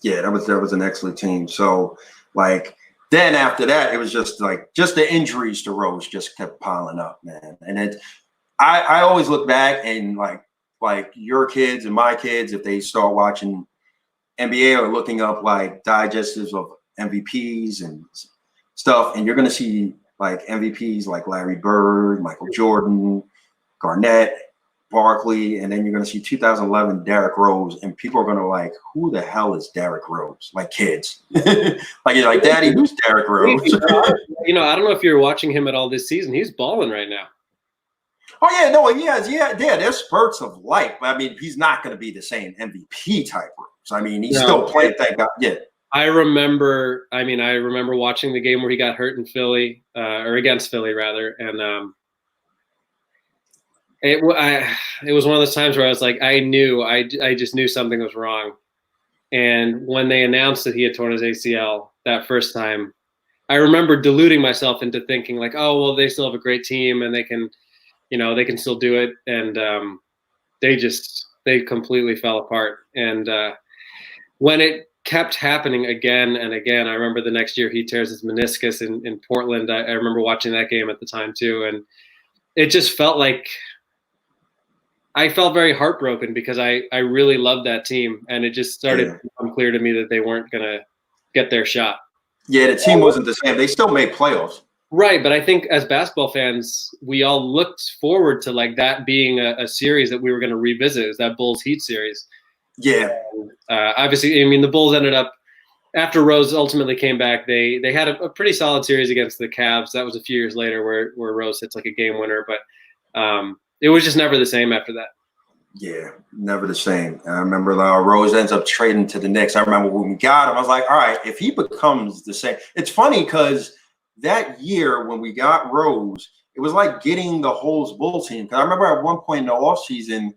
Speaker 1: Yeah, that was an excellent team. So, like, then after that, it was just the injuries to Rose just kept piling up, man. And I always look back and, like your kids and my kids, if they start watching NBA or looking up like digestives of MVPs and stuff, and you're going to see like MVPs like Larry Bird, Michael Jordan, Garnett, Barkley, and then you're going to see 2011 Derrick Rose, and people are going to like, who the hell is Derrick Rose? Like kids, like you're like, Daddy, who's Derrick Rose?
Speaker 2: I don't know if you're watching him at all this season. He's balling right now.
Speaker 1: Oh yeah, no, he has, yeah. There's spurts of light, but I mean, he's not going to be the same MVP type Rose. I mean, he's still playing. Thank God. Yeah.
Speaker 2: I remember watching the game where he got hurt in Philly, or against Philly rather, and it was one of those times where I was like, I just knew something was wrong, and when they announced that he had torn his ACL that first time, I remember deluding myself into thinking like, oh well, they still have a great team and they can still do it, and they completely fell apart. And when it kept happening again and again, I remember the next year he tears his meniscus in Portland. I remember watching that game at the time too, and it just felt like I felt very heartbroken because I really loved that team, and it just started to become clear to me that they weren't gonna get their shot.
Speaker 1: Yeah, the team wasn't the same. They still made playoffs.
Speaker 2: Right, but I think as basketball fans, we all looked forward to like that being a series that we were going to revisit, is that Bulls Heat series.
Speaker 1: Yeah.
Speaker 2: Obviously, I mean, the Bulls ended up, after Rose ultimately came back, they had a pretty solid series against the Cavs. That was a few years later where Rose hits like a game winner, but it was just never the same after that.
Speaker 1: Yeah, never the same. I remember Rose ends up trading to the Knicks. I remember when we got him, I was like, all right, if he becomes the same. It's funny because that year when we got Rose, it was like getting the whole Bulls team. Because I remember at one point in the offseason,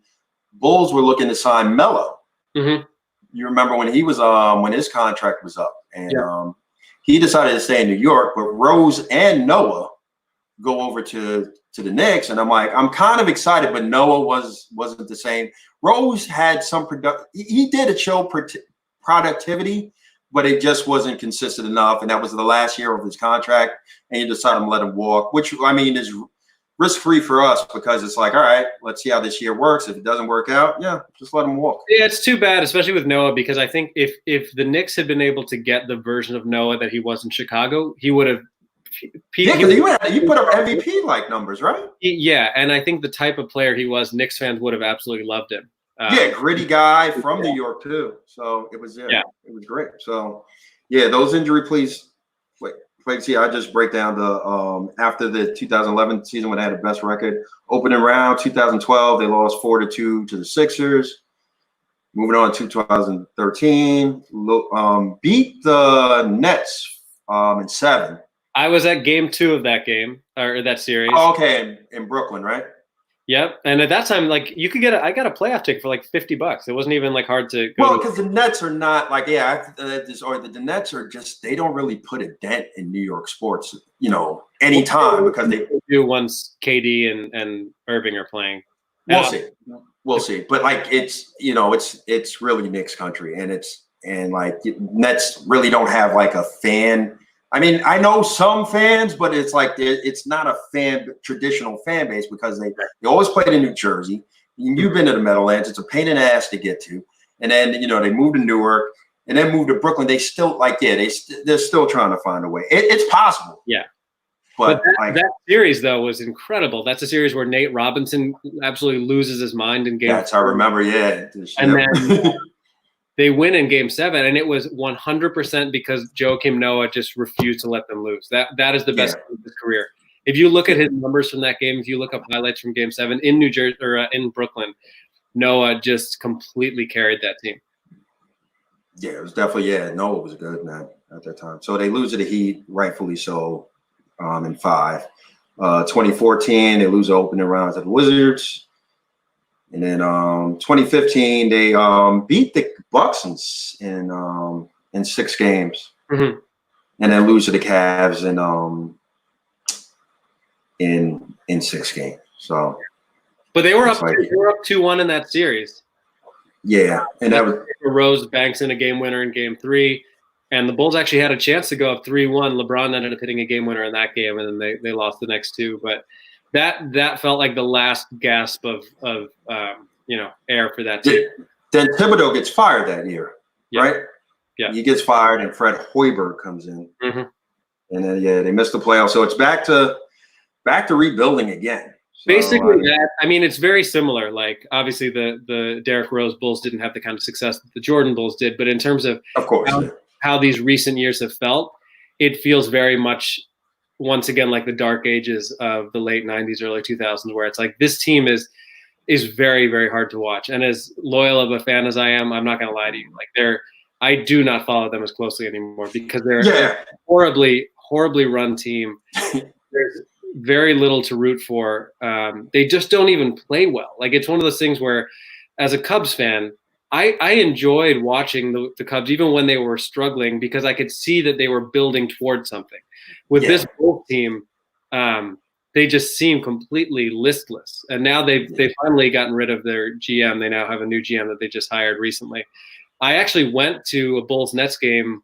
Speaker 1: Bulls were looking to sign Melo.
Speaker 2: Mm-hmm.
Speaker 1: You remember when he was when his contract was up, and
Speaker 2: Yeah.
Speaker 1: he decided to stay in New York, but Rose and Noah go over to the Knicks, and I'm like, I'm kind of excited, but Noah wasn't the same. Rose had some he did show productivity, but it just wasn't consistent enough, and that was the last year of his contract, and you decided to let him walk, which I mean is risk-free for us because it's like, all right, let's see how this year works. If it doesn't work out, yeah, just let him walk.
Speaker 2: Yeah, it's too bad, especially with Noah, because I think if the Knicks had been able to get the version of Noah that he was in Chicago, he would have.
Speaker 1: Yeah, because you put up MVP-like numbers, right?
Speaker 2: Yeah, and I think the type of player he was, Knicks fans would have absolutely loved him.
Speaker 1: Yeah, gritty guy from New York too. So it was it was great. So yeah, those injury please. Wait, see, I just break down the after the 2011 season when they had the best record. Opening round 2012, they lost 4-2 to the Sixers. Moving on to 2013, beat the Nets in 7.
Speaker 2: I was at game 2 of that game or that series.
Speaker 1: Oh, okay, in Brooklyn, right?
Speaker 2: Yep. And at that time, like you could I got a playoff ticket for like $50. It wasn't even like hard to go.
Speaker 1: Well, because the Nets are not like, the Nets are just, they don't really put a dent in New York sports, anytime because they
Speaker 2: do once KD and Irving are playing.
Speaker 1: We'll see. But like, it's really Knicks country, and like Nets really don't have like a fan. I mean, I know some fans, but it's like it's not a traditional fan base because they always played in New Jersey. You've been to the Meadowlands; it's a pain in the ass to get to. And then they moved to Newark, and then moved to Brooklyn. They still they're still trying to find a way. It's possible.
Speaker 2: Yeah,
Speaker 1: but
Speaker 2: that series though was incredible. That's a series where Nate Robinson absolutely loses his mind in game.
Speaker 1: That's 4. I remember. Yeah,
Speaker 2: and then. They win in game 7, and it was 100% because Joakim Noah just refused to let them lose. That is the best of his career. If you look at his numbers from that game, if you look up highlights from game 7 in New Jersey or in Brooklyn, Noah just completely carried that team.
Speaker 1: Yeah, it was definitely, Noah was good, man, at that time. So they lose to the Heat, rightfully so, in 5. 2014, they lose the opening round to the Wizards. And then 2015, they beat the Bucks in 6 games, and then lose to the Cavs in 6 games. So,
Speaker 2: but they were up 2-1 in that series.
Speaker 1: Yeah, and that was
Speaker 2: Rose banks in a game winner in game 3, and the Bulls actually had a chance to go up 3-1. LeBron ended up hitting a game winner in that game, and then they lost the next 2. But that felt like the last gasp of air for that team.
Speaker 1: Then Thibodeau gets fired that year, right?
Speaker 2: Yeah,
Speaker 1: he gets fired, and Fred Hoiberg comes in, and then they missed the playoffs. So it's back to rebuilding again. So,
Speaker 2: basically, it's very similar. Like obviously, the Derrick Rose Bulls didn't have the kind of success that the Jordan Bulls did, but in terms of
Speaker 1: course,
Speaker 2: how these recent years have felt, it feels very much once again like the dark ages of the late 90s, early 2000s, where it's like this team is very, very hard to watch. And as loyal of a fan as I am, I'm not going to lie to you. Like I do not follow them as closely anymore because they're a horribly, horribly run team. There's very little to root for. They just don't even play well. Like it's one of those things where, as a Cubs fan, I enjoyed watching the Cubs even when they were struggling because I could see that they were building towards something. With this Bulls team, they just seem completely listless. And now they've finally gotten rid of their GM. They now have a new GM that they just hired recently. I actually went to a Bulls-Nets game,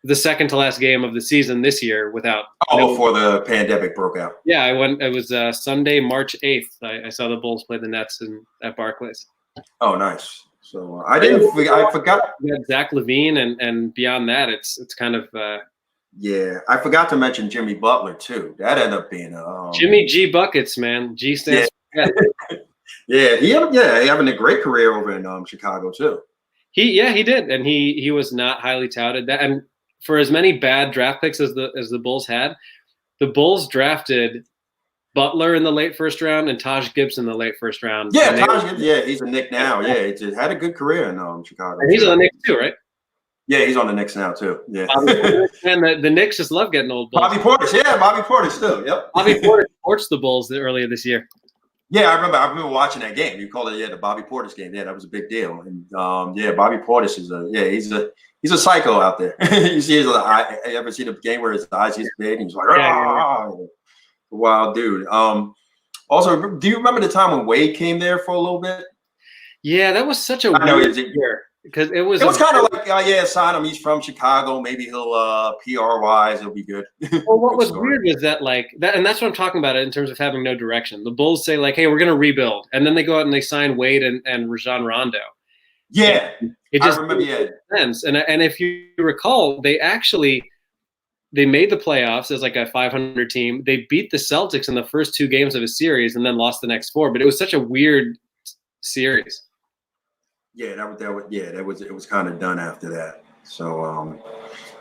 Speaker 2: the second to last game of the season this year without.
Speaker 1: Before the pandemic broke out. Yeah,
Speaker 2: I went. It was Sunday, March 8th. I saw the Bulls play the Nets at Barclays.
Speaker 1: Oh, nice. So I forgot.
Speaker 2: We had Zach LaVine, and beyond that, it's kind of.
Speaker 1: I forgot to mention Jimmy Butler too. That ended up being
Speaker 2: Jimmy G buckets, man. G stands.
Speaker 1: He having a great career over in Chicago too.
Speaker 2: He did, and he was not highly touted. And for as many bad draft picks as the Bulls had, the Bulls drafted Butler in the late first round and Taj Gibson in the late first round.
Speaker 1: Yeah, Taj Gibson. Yeah, he's a Knick now. Yeah, he had a good career in Chicago.
Speaker 2: And he's on the Knicks too, right?
Speaker 1: Yeah, he's on the Knicks now too. Yeah.
Speaker 2: And the Knicks just love getting old Bulls.
Speaker 1: Bobby Portis. Yeah, Bobby Portis too. Yep.
Speaker 2: Bobby Portis torched the Bulls earlier this year.
Speaker 1: Yeah, I remember watching that game. You called it the Bobby Portis game. Yeah, that was a big deal. And Bobby Portis is he's a psycho out there. You see you ever see the game where his eyes get big and he's like, wild dude. Also, do you remember the time when Wade came there for a little bit?
Speaker 2: Yeah, that was such a weird year because it was
Speaker 1: kind of like sign him. He's from Chicago. Maybe he'll PR wise, he'll be good.
Speaker 2: Well, what was weird was that and that's what I'm talking about in terms of having no direction. The Bulls say hey, we're going to rebuild, and then they go out and they sign Wade and Rajon Rondo.
Speaker 1: Yeah,
Speaker 2: it just
Speaker 1: I remember. Yeah,
Speaker 2: sense. And if you recall, they made the playoffs as a 500 team. They beat the Celtics in the first 2 games of a series and then lost the next 4. But it was such a weird series.
Speaker 1: Yeah, it was kind of done after that. So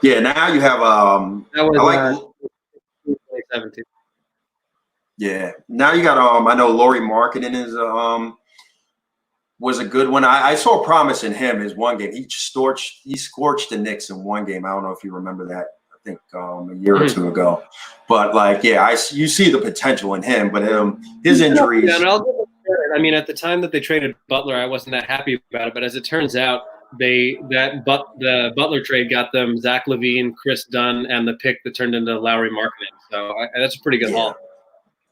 Speaker 1: now you have
Speaker 2: that was 2017.
Speaker 1: Yeah, now you got I know Lauri Markkanen is was a good one. I saw promise in him his one game. He scorched the Knicks in one game. I don't know if you remember that. I think a year or 2 ago. But you see the potential in him. But his injuries.
Speaker 2: I mean, at the time that they traded Butler, I wasn't that happy about it. But as it turns out, the Butler trade got them Zach LaVine, Chris Dunn, and the pick that turned into Lauri Markkanen. So that's a pretty good haul.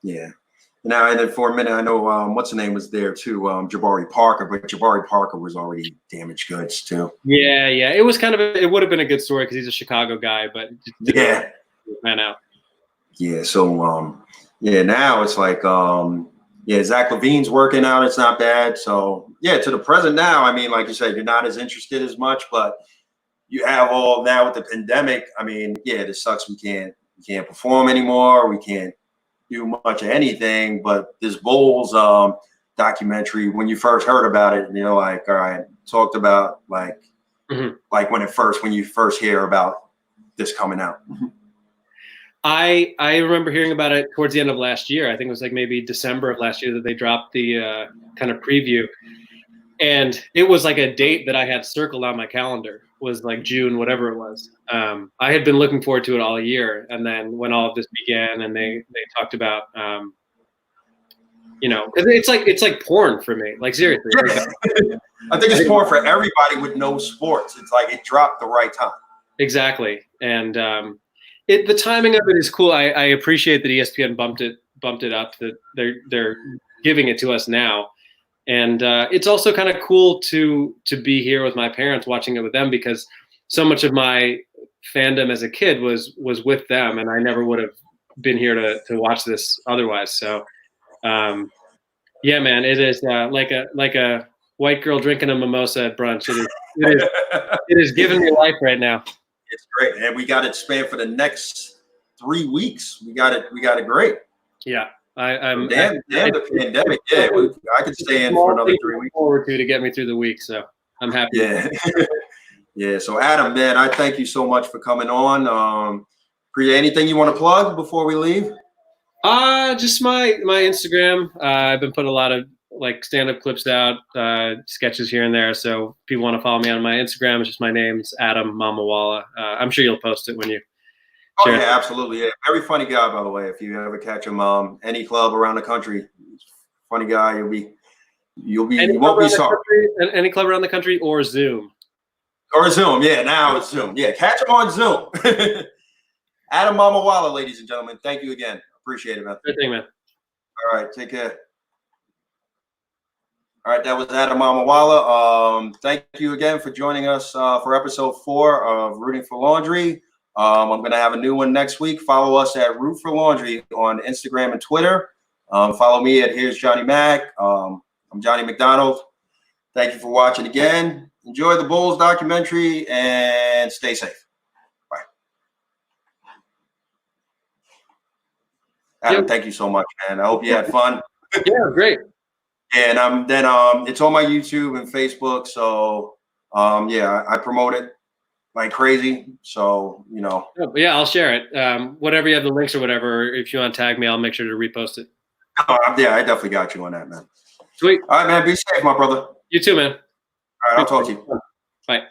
Speaker 1: Yeah. Now, and then for a minute, I know what's the name was there too, Jabari Parker, but Jabari Parker was already damaged goods too.
Speaker 2: Yeah. It was it would have been a good story because he's a Chicago guy, but
Speaker 1: yeah,
Speaker 2: ran out.
Speaker 1: Yeah. So now it's Zach LaVine's working out. It's not bad. So to the present now, I mean, like you said, you're not as interested as much, but you have all now with the pandemic. I mean, this sucks. We can't perform anymore. We can't do much of anything. But this Bulls documentary, when you first heard about it, all right, talked about when you first hear about this coming out.
Speaker 2: I remember hearing about it towards the end of last year. I think it was maybe December of last year that they dropped the kind of preview. And it was a date that I had circled on my calendar, was June, whatever it was. I had been looking forward to it all year. And then when all of this began and they talked about, because it's like porn for me. Seriously.
Speaker 1: I think it's porn for everybody with no sports. It's it dropped the right time.
Speaker 2: Exactly. And the timing of it is cool. I appreciate that ESPN bumped it up, that they're giving it to us now. And it's also kind of cool to be here with my parents watching it with them, because so much of my fandom as a kid was with them, and I never would have been here to watch this otherwise. So, man, it is like a white girl drinking a mimosa at brunch. It is giving me life right now.
Speaker 1: It's great, and we got it spanned for the next 3 weeks. We got it great.
Speaker 2: Yeah.
Speaker 1: Damn the pandemic. Yeah, I could stay in for another 3 weeks.
Speaker 2: Forward to get me through the week, so I'm happy.
Speaker 1: Yeah, yeah. So Adam, man, I thank you so much for coming on. Anything you want to plug before we leave?
Speaker 2: Just my Instagram. I've been putting a lot of stand-up clips out, sketches here and there. So if people want to follow me on my Instagram, it's just my name. It's Adam Mamawala. I'm sure you'll post it when you.
Speaker 1: Oh, yeah, absolutely. Yeah. Very funny guy, by the way. If you ever catch him any club around the country, funny guy. You won't be sorry.
Speaker 2: Any club around the country or Zoom.
Speaker 1: Or Zoom. Yeah, now it's Zoom. Yeah, catch him on Zoom. Adam Mamawala, ladies and gentlemen. Thank you again. Appreciate it, man.
Speaker 2: Good thing, man.
Speaker 1: All right, take care. All right, that was Adam Mamawala. Thank you again for joining us for episode 4 of Rooting for Laundry. I'm going to have a new one next week. Follow us at Root for Laundry on Instagram and Twitter. Follow me at Here's Johnny Mac. I'm Johnny McDonald. Thank you for watching again. Enjoy the Bulls documentary and stay safe. Bye. Adam, thank you so much, man. I hope you had fun.
Speaker 2: Yeah, great.
Speaker 1: And it's on my YouTube and Facebook. So I promote it. like crazy. So, you know.
Speaker 2: Yeah, I'll share it. Whatever you have the links or whatever, if you want to tag me, I'll make sure to repost it.
Speaker 1: Yeah, I definitely got you on that, man.
Speaker 2: Sweet.
Speaker 1: All right, man. Be safe, my brother.
Speaker 2: You too, man.
Speaker 1: All right, I'll talk to you.
Speaker 2: Bye.